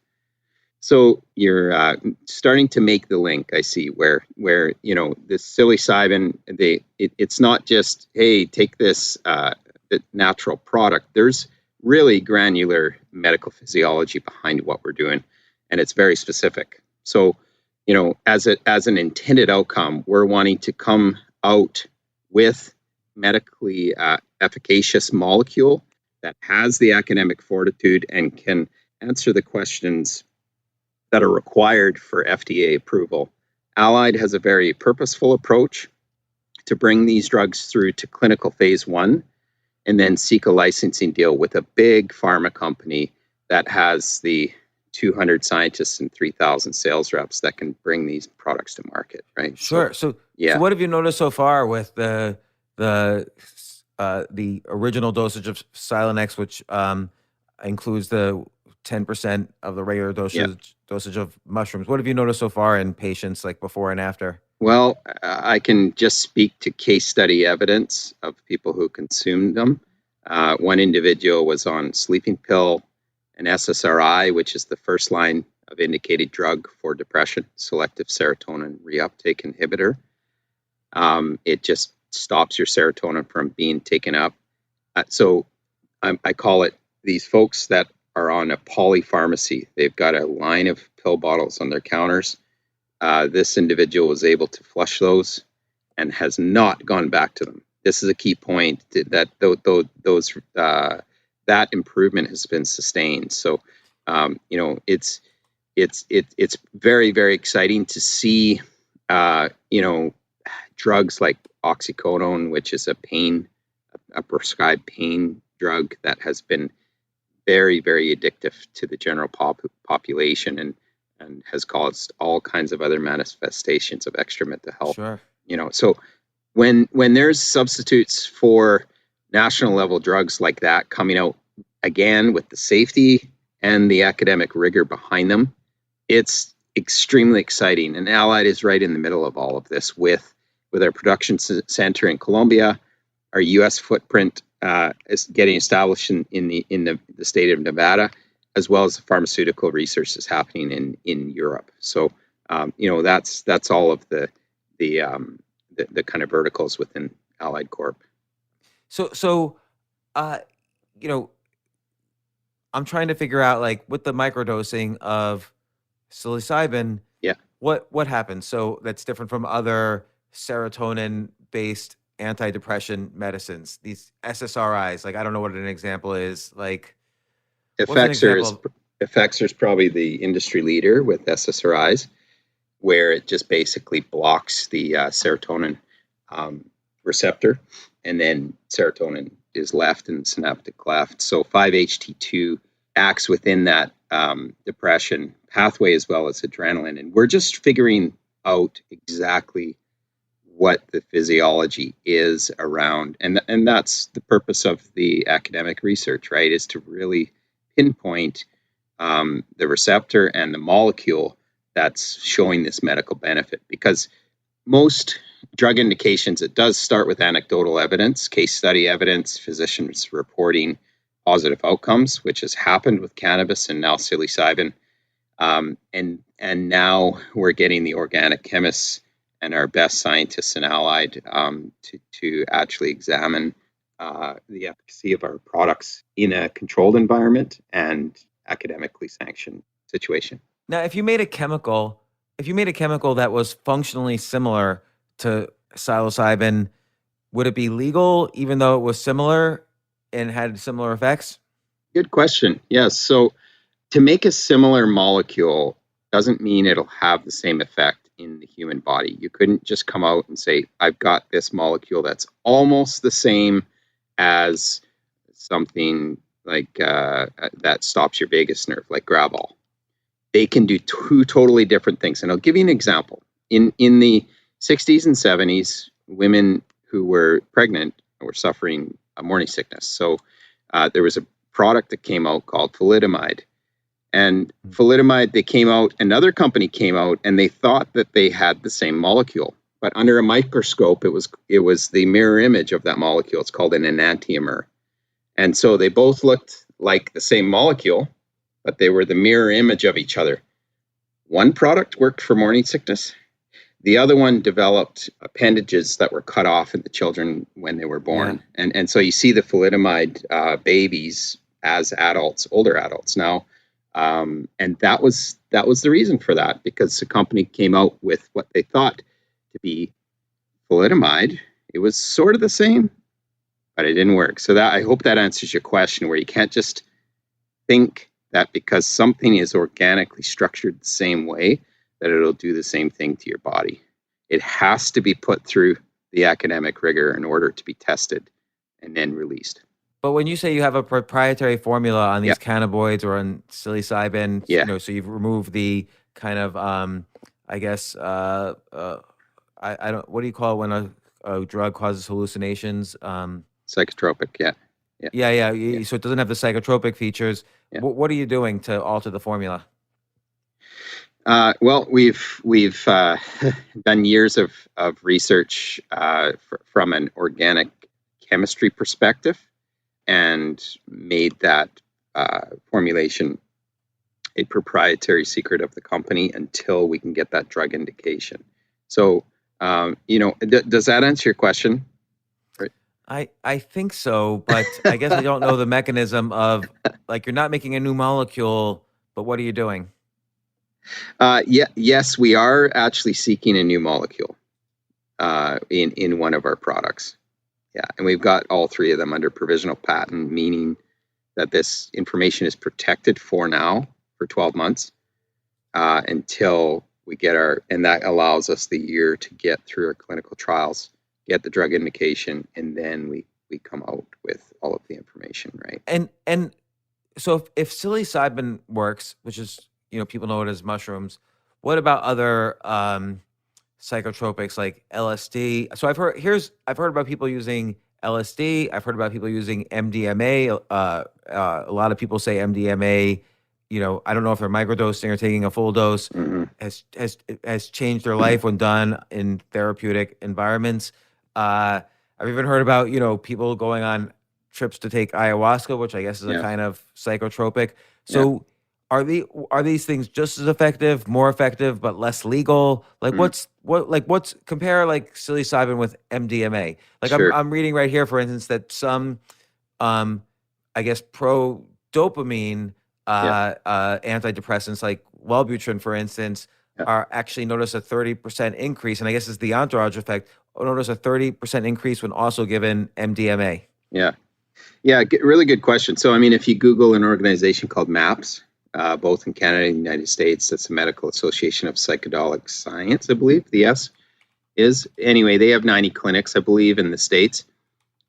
So you're starting to make the link, I see, where this psilocybin, it's not just, hey, take this the natural product. There's really granular medical physiology behind what we're doing, and it's very specific. So, as an intended outcome, we're wanting to come out with medically efficacious molecule that has the academic fortitude and can answer the questions that are required for FDA approval. Allied has a very purposeful approach to bring these drugs through to clinical phase 1 and then seek a licensing deal with a big pharma company that has the 200 scientists and 3,000 sales reps that can bring these products to market, right? Sure. So what have you noticed so far with the original dosage of Silenex, which includes the 10% of the regular dosage of mushrooms? What have you noticed so far in patients, like before and after? Well, I can just speak to case study evidence of people who consumed them. One individual was on sleeping pill, an SSRI, which is the first line of indicated drug for depression, selective serotonin reuptake inhibitor. It just stops your serotonin from being taken up. So I call it these folks that are on a polypharmacy. They've got a line of pill bottles on their counters. This individual was able to flush those and has not gone back to them. This is a key point that that improvement has been sustained. So, it's very, very exciting to see, drugs like oxycodone, which is a prescribed pain drug that has been very, very addictive to the general population and has caused all kinds of other manifestations of extra mental health. Sure. So when there's substitutes for national level drugs like that coming out again with the safety and the academic rigor behind them, it's extremely exciting. And Allied is right in the middle of all of this with our production center in Colombia. Our U.S. footprint is getting established in the state of Nevada, as well as the pharmaceutical research is happening in Europe. So, that's all of the kind of verticals within Allied Corp. So, I'm trying to figure out, like, with the microdosing of psilocybin, what happens? So that's different from other serotonin-based antidepressant medicines. These SSRIs, like, I don't know what an example is. Like, Effexor is probably the industry leader with SSRIs, where it just basically blocks the serotonin receptor, and then serotonin is left in the synaptic cleft. So 5-HT2 acts within that depression pathway as well as adrenaline. And we're just figuring out exactly what the physiology is around. And that's the purpose of the academic research, right, is to really pinpoint the receptor and the molecule that's showing this medical benefit. Because most drug indications, it does start with anecdotal evidence, case study evidence, physicians reporting positive outcomes, which has happened with cannabis and now psilocybin. And now we're getting the organic chemists and our best scientists in Allied to actually examine the efficacy of our products in a controlled environment and academically sanctioned situation. Now, if you made a chemical that was functionally similar to psilocybin, would it be legal even though it was similar and had similar effects? Good question. Yes. So to make a similar molecule doesn't mean it'll have the same effect in the human body. You couldn't just come out and say, I've got this molecule that's almost the same as something like that stops your vagus nerve, like Gravol. They can do two totally different things. And I'll give you an example. In the 60s and 70s, women who were pregnant were suffering morning sickness. So there was a product that came out called thalidomide. And thalidomide, another company came out, and they thought that they had the same molecule. But under a microscope, it was the mirror image of that molecule. It's called an enantiomer. And so they both looked like the same molecule, but they were the mirror image of each other. One product worked for morning sickness. The other one developed appendages that were cut off in the children when they were born. Yeah. And so you see the thalidomide babies as adults, older adults now. And that was the reason for that, because the company came out with what they thought to be thalidomide. It was sort of the same, but it didn't work. So that, I hope that answers your question, where you can't just think that because something is organically structured the same way, that it'll do the same thing to your body. It has to be put through the academic rigor in order to be tested and then released. But when you say you have a proprietary formula on these cannabinoids or on psilocybin, so you've removed the kind of, I don't, what do you call it when a drug causes hallucinations? Psychotropic, Yeah. So it doesn't have the psychotropic features. Yeah. What are you doing to alter the formula? Well, we've done years of research from an organic chemistry perspective, and made that formulation a proprietary secret of the company until we can get that drug indication. So, does that answer your question? I think so, but I guess I don't know the mechanism of, like, you're not making a new molecule, but what are you doing? Yes, we are actually seeking a new molecule in one of our products. Yeah, and we've got all three of them under provisional patent, meaning that this information is protected for 12 months until we get and that allows us the year to get through our clinical trials, get the drug indication, and then we come out with all of the information, right? And so if psilocybin works, which is, people know it as mushrooms, what about other psychotropics like LSD? So I've heard about people using LSD. I've heard about people using MDMA. A lot of people say MDMA, I don't know if they're microdosing or taking a full dose, has changed their life when done in therapeutic environments. I've even heard about, people going on trips to take ayahuasca, which I guess is a kind of psychotropic. So are these things just as effective, more effective, but less legal? Like what's compare like psilocybin with MDMA? Like sure. I'm reading right here, for instance, that some, I guess pro dopamine antidepressants like Wellbutrin, for instance, are actually notice a 30% increase, and I guess it's the entourage effect. Notice a 30% increase when also given MDMA. Yeah, really good question. So I mean, if you Google an organization called MAPS, both in Canada and the United States, that's the Medical Association of Psychedelic Science, I believe the S is. Anyway, they have 90 clinics, I believe, in the States,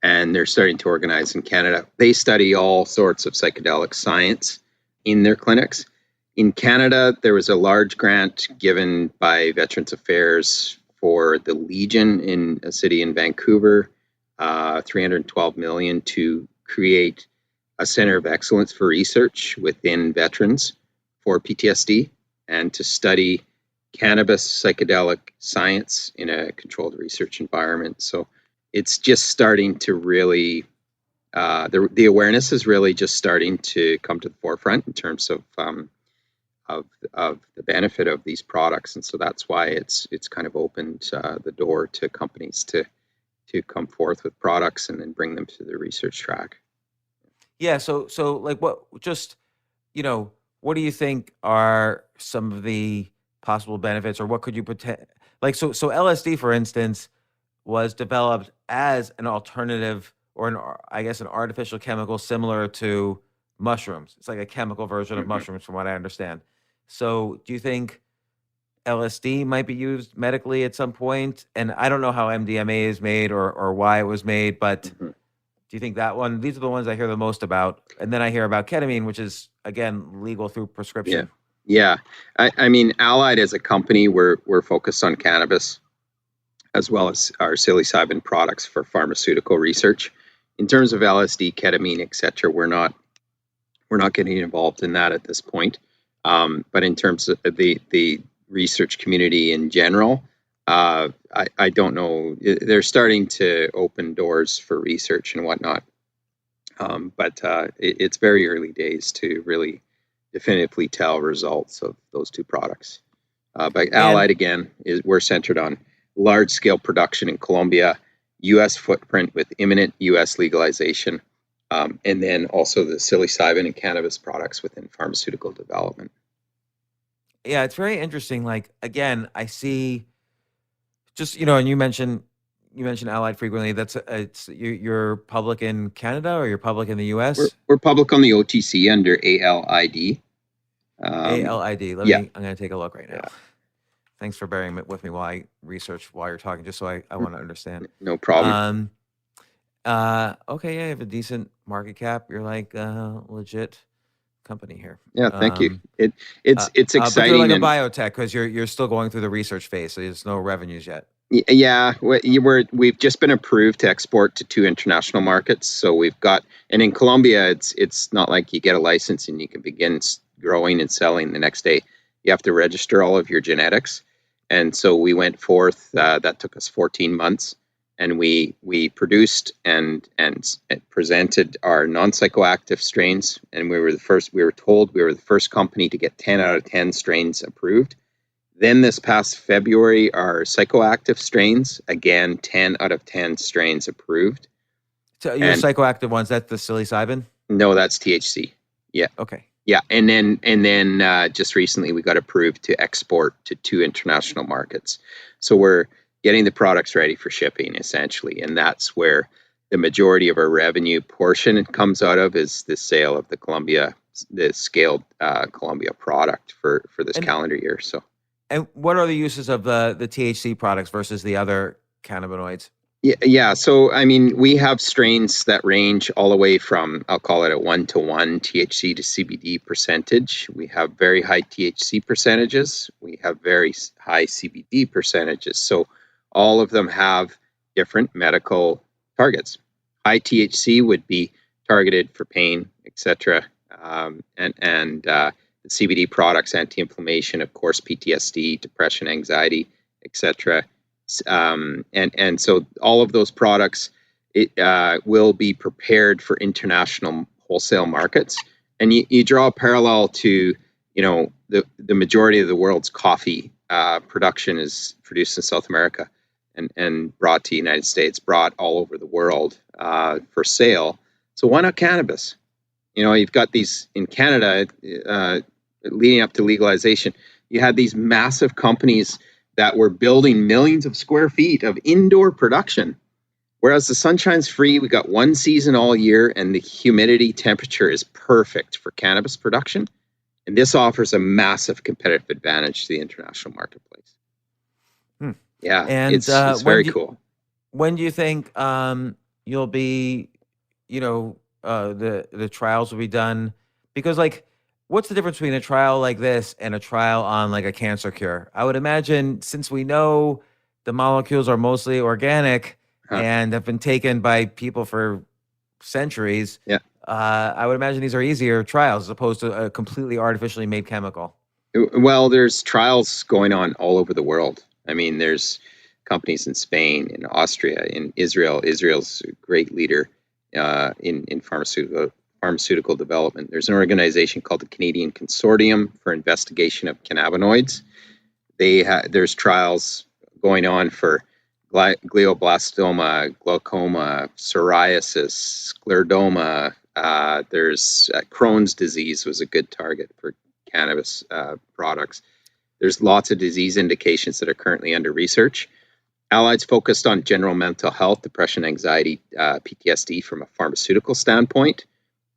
and they're starting to organize in Canada. They study all sorts of psychedelic science in their clinics. In Canada, there was a large grant given by Veterans Affairs for the Legion in a city in Vancouver, $312 million to create a center of excellence for research within veterans for PTSD and to study cannabis psychedelic science in a controlled research environment. So it's just starting to really, the awareness is really just starting to come to the forefront in terms of the benefit of these products, and so that's why it's kind of opened the door to companies to come forth with products and then bring them to the research track. Yeah. So like what what do you think are some of the possible benefits, or what could you like? So LSD, for instance, was developed as an alternative, or an artificial chemical similar to mushrooms. It's like a chemical version of mushrooms, from what I understand. So do you think LSD might be used medically at some point? And I don't know how MDMA is made or why it was made, but do you think that one? These are the ones I hear the most about. And then I hear about ketamine, which is, again, legal through prescription. Yeah. I mean, Allied as a company, we're focused on cannabis as well as our psilocybin products for pharmaceutical research. In terms of LSD, ketamine, etc., we're not getting involved in that at this point. But in terms of the research community in general, I don't know. They're starting to open doors for research and whatnot. But it's very early days to really definitively tell results of those two products. But Allied, again, we're centered on large-scale production in Colombia, U.S. footprint with imminent U.S. legalization, and then also the psilocybin and cannabis products within pharmaceutical development. Yeah, it's very interesting. Like, again, I see just, and you mentioned Allied frequently. You're public in Canada, or you're public in the US? We're public on the OTC under ALID. ALID. I'm going to take a look right now. Yeah. Thanks for bearing with me while I research while you're talking, just so I want to understand. No problem. Okay, yeah, you have a decent market cap. You're like legit company here. Yeah, thank you. It's exciting. But you're like a biotech, because you're still going through the research phase, so there's no revenues yet. Yeah, we've just been approved to export to 2 international markets. So we've got, and in Colombia, it's not like you get a license and you can begin growing and selling the next day. You have to register all of your genetics. And so we went forth, that took us 14 months, and we produced and presented our non-psychoactive strains. And we were told we were the first company to get 10 out of 10 strains approved. Then this past February, our psychoactive strains, again, 10 out of 10 strains approved. So your psychoactive ones, that's the psilocybin? No, that's THC. Yeah. Okay. Yeah, and then just recently we got approved to export to 2 international markets. So we're getting the products ready for shipping, essentially, and that's where the majority of our revenue portion comes out of, is the sale of the scaled Colombia product for this calendar year. So. And what are the uses of the THC products versus the other cannabinoids? Yeah. So, I mean, we have strains that range all the way from, I'll call it a 1-to-1 THC to CBD percentage. We have very high THC percentages. We have very high CBD percentages. So all of them have different medical targets. High THC would be targeted for pain, etc. And the CBD products, anti-inflammation, of course, PTSD, depression, anxiety, etc. And so all of those products will be prepared for international wholesale markets. And you draw a parallel to, the majority of the world's coffee production is produced in South America and brought to the United States, brought all over the world for sale. So why not cannabis? You've got these in Canada leading up to legalization. You had these massive companies that were building millions of square feet of indoor production. Whereas the sunshine's free, we got one season all year, and the humidity temperature is perfect for cannabis production. And this offers a massive competitive advantage to the international marketplace. Yeah, and it's very cool. When do you think you'll be, the trials will be done? Because, like, what's the difference between a trial like this and a trial on, like, a cancer cure? I would imagine, since we know the molecules are mostly organic and have been taken by people for centuries, I would imagine these are easier trials as opposed to a completely artificially made chemical. Well, there's trials going on all over the world. I mean, there's companies in Spain, in Austria, in Israel. Israel's a great leader in pharmaceutical development. There's an organization called the Canadian Consortium for Investigation of Cannabinoids. There's trials going on for glioblastoma, glaucoma, psoriasis, sclerodoma. There's Crohn's disease was a good target for cannabis products. There's lots of disease indications that are currently under research. Allied's focused on general mental health, depression, anxiety, PTSD from a pharmaceutical standpoint,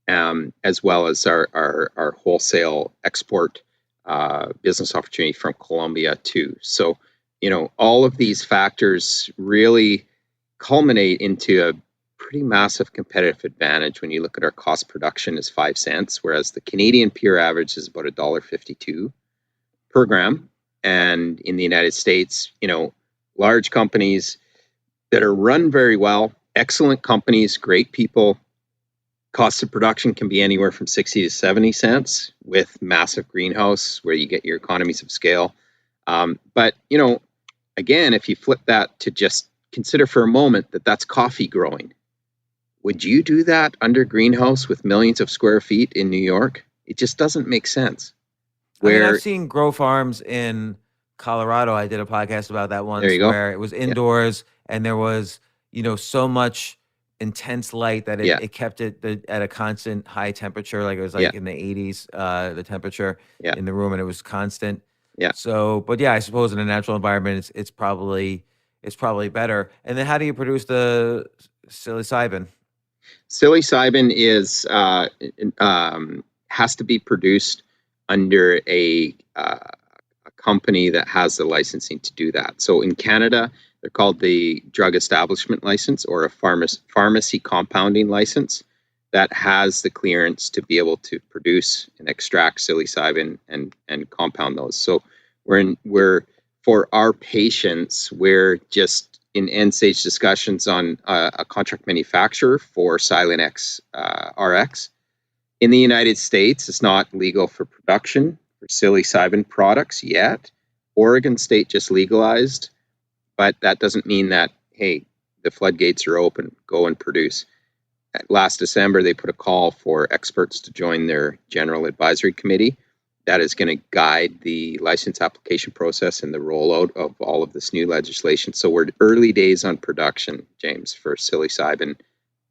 as well as our wholesale export business opportunity from Colombia too. So, all of these factors really culminate into a pretty massive competitive advantage when you look at our cost production is 5 cents, whereas the Canadian peer average is about $1.52 per gram. And in the United States, large companies that are run very well, excellent companies, great people, cost of production can be anywhere from 60 to 70 cents with massive greenhouse where you get your economies of scale. But, again, if you flip that to just consider for a moment that that's coffee growing, would you do that under greenhouse with millions of square feet in New York? It just doesn't make sense. I've seen grow farms in Colorado. I did a podcast about that once where it was indoors and there was, so much intense light that it kept it at a constant high temperature. Like it was in the 80s, the temperature in the room, and it was constant. Yeah. So, but I suppose in a natural environment, it's probably better. And then how do you produce the psilocybin? Psilocybin is has to be produced under a company that has the licensing to do that. So in Canada, they're called the Drug Establishment License or a pharmacy compounding license that has the clearance to be able to produce and extract psilocybin and compound those. So we're for our patients, we're just in end stage discussions on a contract manufacturer for Silenex RX. In the United States, it's not legal for production for psilocybin products yet. Oregon State just legalized, but that doesn't mean that, hey, the floodgates are open, go and produce. Last December, they put a call for experts to join their general advisory committee that is going to guide the license application process and the rollout of all of this new legislation. So we're early days on production, James, for psilocybin,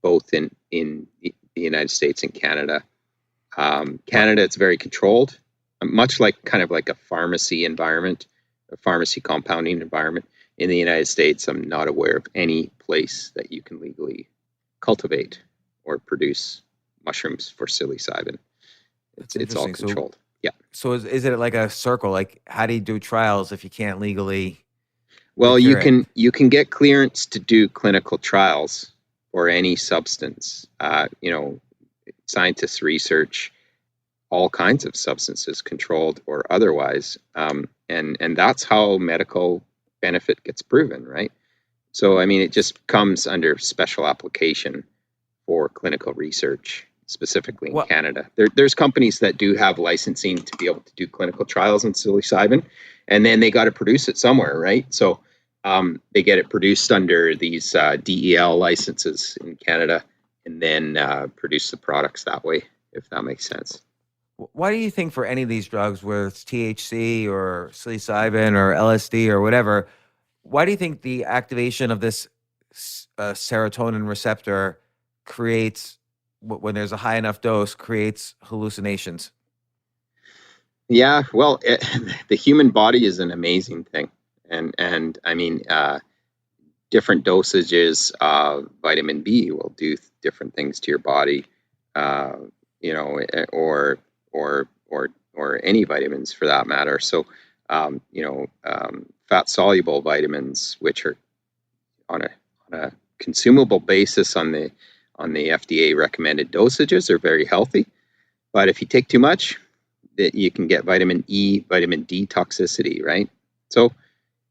both in the United States and Canada. Canada, it's very controlled, much like kind of like a pharmacy environment, a pharmacy compounding environment. In the United States, I'm not aware of any place that you can legally cultivate or produce mushrooms for psilocybin. It's all controlled. So is it like a circle? Like, how do you do trials if you can't legally? Well, you can get clearance to do clinical trials for any substance. Scientists research all kinds of substances, controlled or otherwise, and that's how medical benefit gets proven, right? So, I mean, it just comes under special application for clinical research, specifically in Canada. There's companies that do have licensing to be able to do clinical trials in psilocybin, and then they got to produce it somewhere, right? So they get it produced under these DEL licenses in Canada, and then produce the products that way, if that makes sense. Why do you think for any of these drugs, whether it's THC or psilocybin or LSD or whatever, why do you think the activation of this serotonin receptor creates, when there's a high enough dose, creates hallucinations? Yeah, well, the human body is an amazing thing. And I mean, different dosages of vitamin B will do different things to your body, or any vitamins for that matter. So, fat soluble vitamins, which are on a consumable basis on the FDA recommended dosages, are very healthy. But if you take too much, you can get vitamin E, vitamin D toxicity, right? So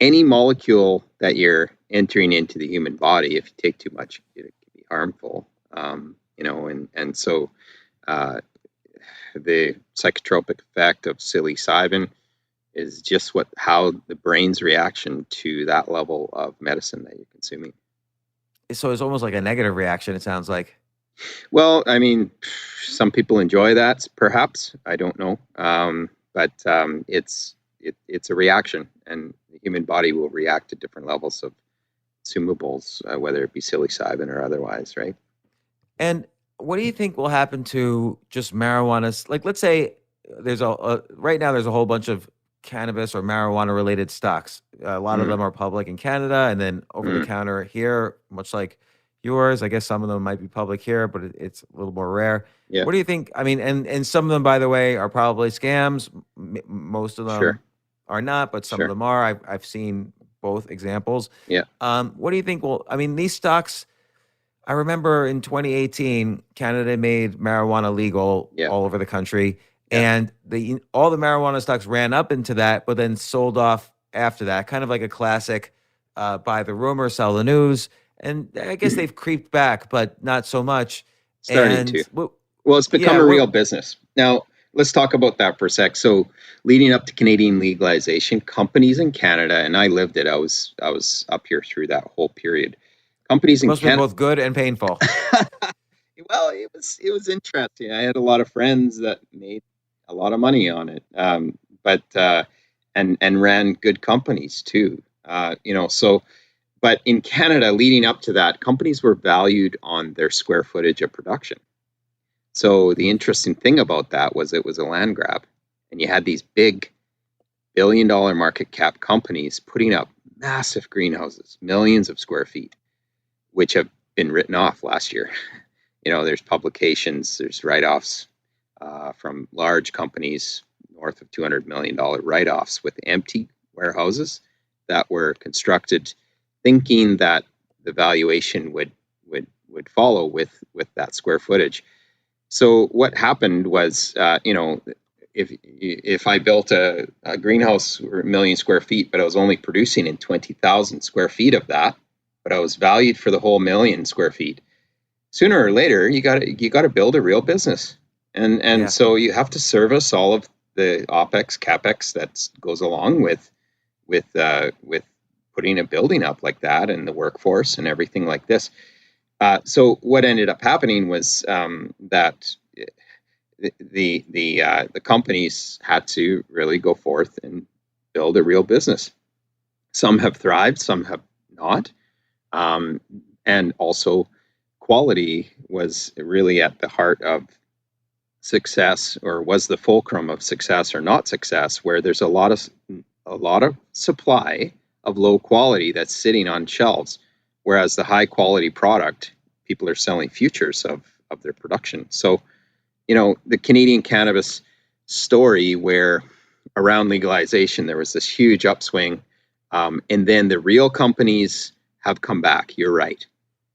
any molecule that you're entering into the human body, if you take too much, it can be harmful. and so the psychotropic effect of psilocybin is just how the brain's reaction to that level of medicine that you're consuming. So it's almost like a negative reaction, it sounds like. Well, I mean, some people enjoy that, perhaps. I don't know. But it's a reaction, and the human body will react to different levels of consumables, whether it be psilocybin or otherwise, right? And what do you think will happen to just marijuana? Like, let's say there's right now there's a whole bunch of cannabis or marijuana related stocks. A lot of them are public in Canada and then over the counter here, much like yours. I guess some of them might be public here, but it's a little more rare. Yeah. What do you think? I mean, and some of them, by the way, are probably scams. Most of them Sure. are not, but some Sure. of them are. I've seen both examples. Yeah. What do you think? Well, I mean, these stocks, I remember in 2018, Canada made marijuana legal all over the country. And all the marijuana stocks ran up into that, but then sold off after that, kind of like a classic buy the rumor, sell the news. And I guess they've creeped back, but not so much. Starting to. Well, it's become a real business. Now, let's talk about that for a sec. So leading up to Canadian legalization, companies in Canada, and I lived it, I was up here through that whole period. Companies in Canada. Must be both good and painful. Well, it was interesting. I had a lot of friends that made a lot of money on it, but ran good companies too. But in Canada, leading up to that, companies were valued on their square footage of production. So the interesting thing about that was it was a land grab, and you had these big billion-dollar market cap companies putting up massive greenhouses, millions of square feet, which have been written off last year. There's publications, there's write-offs from large companies, north of $200 million write-offs with empty warehouses that were constructed thinking that the valuation would follow with that square footage. So what happened was, if I built a greenhouse for 1 million square feet, but I was only producing in 20,000 square feet of that, but I was valued for the whole 1 million square feet, sooner or later you got to build a real business, and so you have to service all of the OPEX, CAPEX that goes along with putting a building up like that, and the workforce and everything like this. So what ended up happening was that the companies had to really go forth and build a real business. Some have thrived, some have not, and also quality was really at the heart of success, or was the fulcrum of success or not success, where there's a lot of supply of low quality that's sitting on shelves, whereas the high quality product, people are selling futures of their production. So, the Canadian cannabis story, where around legalization, there was this huge upswing, and then the real companies have come back. You're right.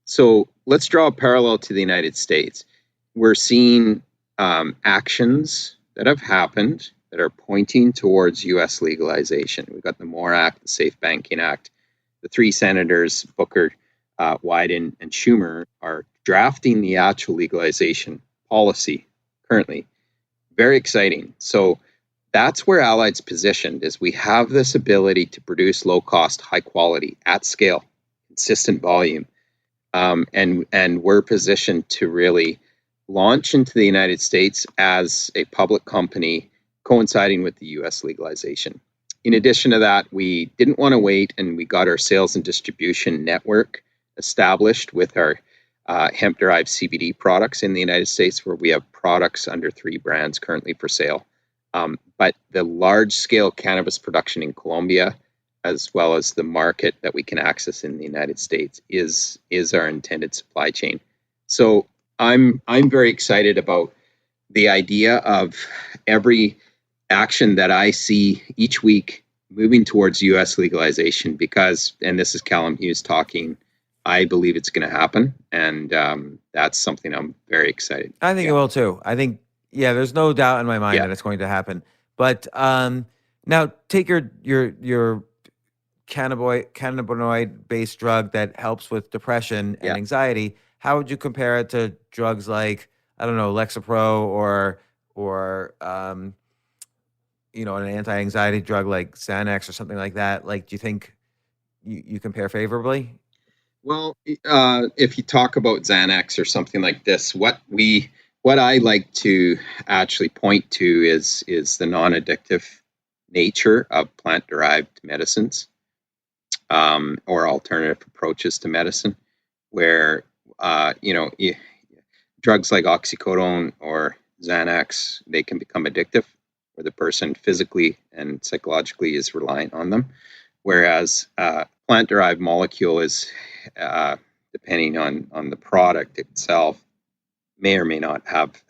So let's draw a parallel to the United States. We're seeing actions that have happened that are pointing towards U.S. legalization. We've got the MORE Act, the Safe Banking Act. The three senators, Booker, Wyden, and Schumer, are drafting the actual legalization policy currently. Very exciting. So that's where Allied's positioned, is we have this ability to produce low-cost, high-quality, at scale, consistent volume. And we're positioned to really launch into the United States as a public company coinciding with the U.S. legalization. In addition to that, we didn't want to wait, and we got our sales and distribution network established with our hemp-derived CBD products in the United States, where we have products under 3 brands currently for sale. But the large-scale cannabis production in Colombia, as well as the market that we can access in the United States, is our intended supply chain. So I'm very excited about the idea of every action that I see each week moving towards U.S. legalization, because, and this is Calum Hughes talking, I believe it's going to happen, and that's something I'm very excited. I think it will too. I think, there's no doubt in my mind that it's going to happen. But now take your cannabinoid-based drug that helps with depression and anxiety. how would you compare it to drugs like, I don't know, Lexapro or an anti-anxiety drug like Xanax or something like that? Like, do you think you compare favorably? Well, if you talk about Xanax or something like this, what I like to actually point to is the non-addictive nature of plant-derived medicines, or alternative approaches to medicine, where drugs like oxycodone or Xanax, they can become addictive, where the person physically and psychologically is reliant on them. Whereas plant-derived molecule is, depending on the product itself, may or may not have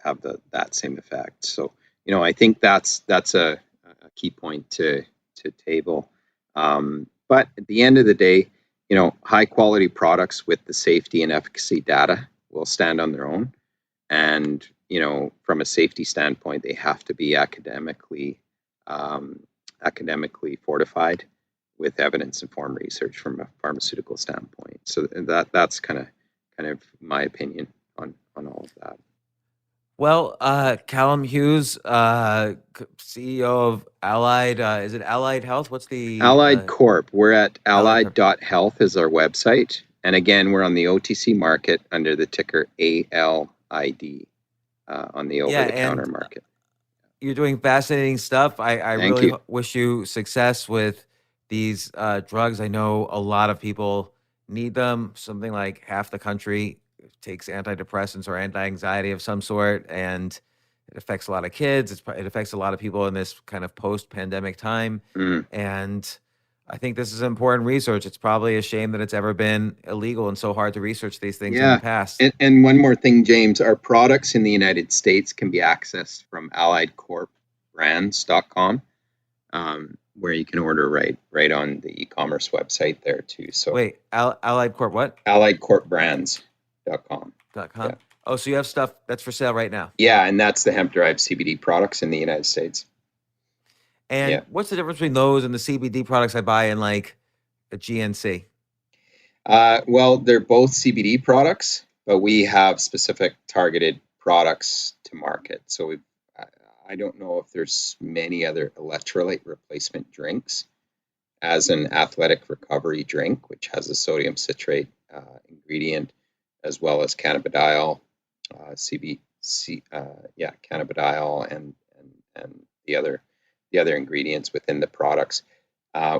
that same effect. So, I think that's a key point to table. But at the end of the day, high quality products with the safety and efficacy data will stand on their own. And, from a safety standpoint, they have to be academically fortified with evidence-informed research from a pharmaceutical standpoint. So that's kind of my opinion on all of that. Well, Calum Hughes, CEO of Allied, is it Allied Health? What's the Allied Corp? We're at Allied allied.health is our website. And again, we're on the OTC market under the ticker ALID, on the over-the-counter market. You're doing fascinating stuff. I really wish you success with these drugs. I know a lot of people need them. Something like half the country takes antidepressants or anti-anxiety of some sort, and it affects a lot of kids. It affects a lot of people in this kind of post-pandemic time. And I think this is important research. It's probably a shame that it's ever been illegal and so hard to research these things in the past. And one more thing, James, our products in the United States can be accessed from alliedcorpbrands.com, where you can order right on the e-commerce website there too. So wait, Allied Corp what? alliedcorpbrands.com. .com. Oh, so you have stuff that's for sale right now? Yeah, and that's the hemp-derived CBD products in the United States. And what's the difference between those and the CBD products I buy in like a GNC? Well, they're both CBD products, but we have specific targeted products to market. So I don't know if there's many other electrolyte replacement drinks as an athletic recovery drink, which has a sodium citrate ingredient, as well as cannabidiol, cannabidiol, and the other ingredients within the products.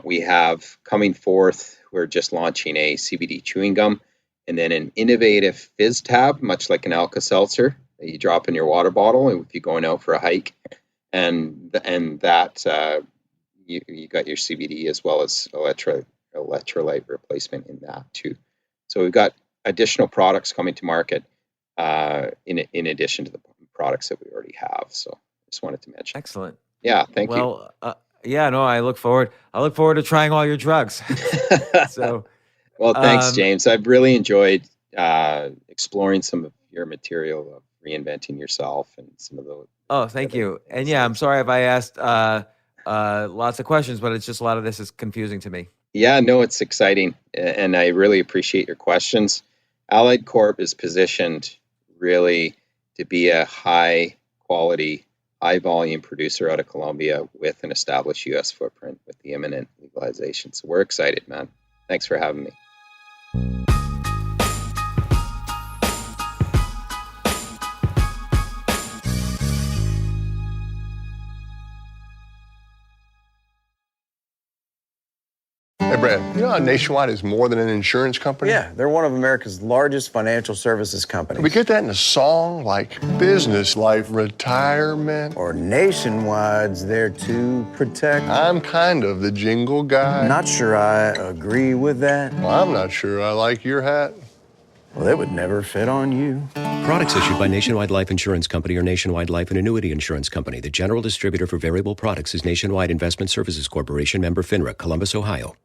We have coming forth, we're just launching a CBD chewing gum, and then an innovative fizz tab, much like an Alka-Seltzer that you drop in your water bottle if you're going out for a hike, and that you got your CBD as well as electrolyte replacement in that too. So we've got additional products coming to market in addition to the products that we already have. So just wanted to mention. Excellent. Yeah, thank you. Well, I look forward to trying all your drugs. So, well, thanks, James. I've really enjoyed exploring some of your material of reinventing yourself and some of those. Oh, thank you. And yeah, I'm sorry if I asked lots of questions, but it's just a lot of this is confusing to me. Yeah, no, it's exciting, and I really appreciate your questions. Allied Corp is positioned really to be a high quality, high volume producer out of Colombia with an established U.S. footprint with the imminent legalization. So we're excited, man. Thanks for having me. Hey, Brad, you know how Nationwide is more than an insurance company? Yeah, they're one of America's largest financial services companies. We get that in a song like Business Life Retirement. Or Nationwide's there to protect. I'm kind of the jingle guy. Not sure I agree with that. Well, I'm not sure I like your hat. Well, it would never fit on you. Products issued by Nationwide Life Insurance Company or Nationwide Life and Annuity Insurance Company. The general distributor for variable products is Nationwide Investment Services Corporation, member FINRA, Columbus, Ohio.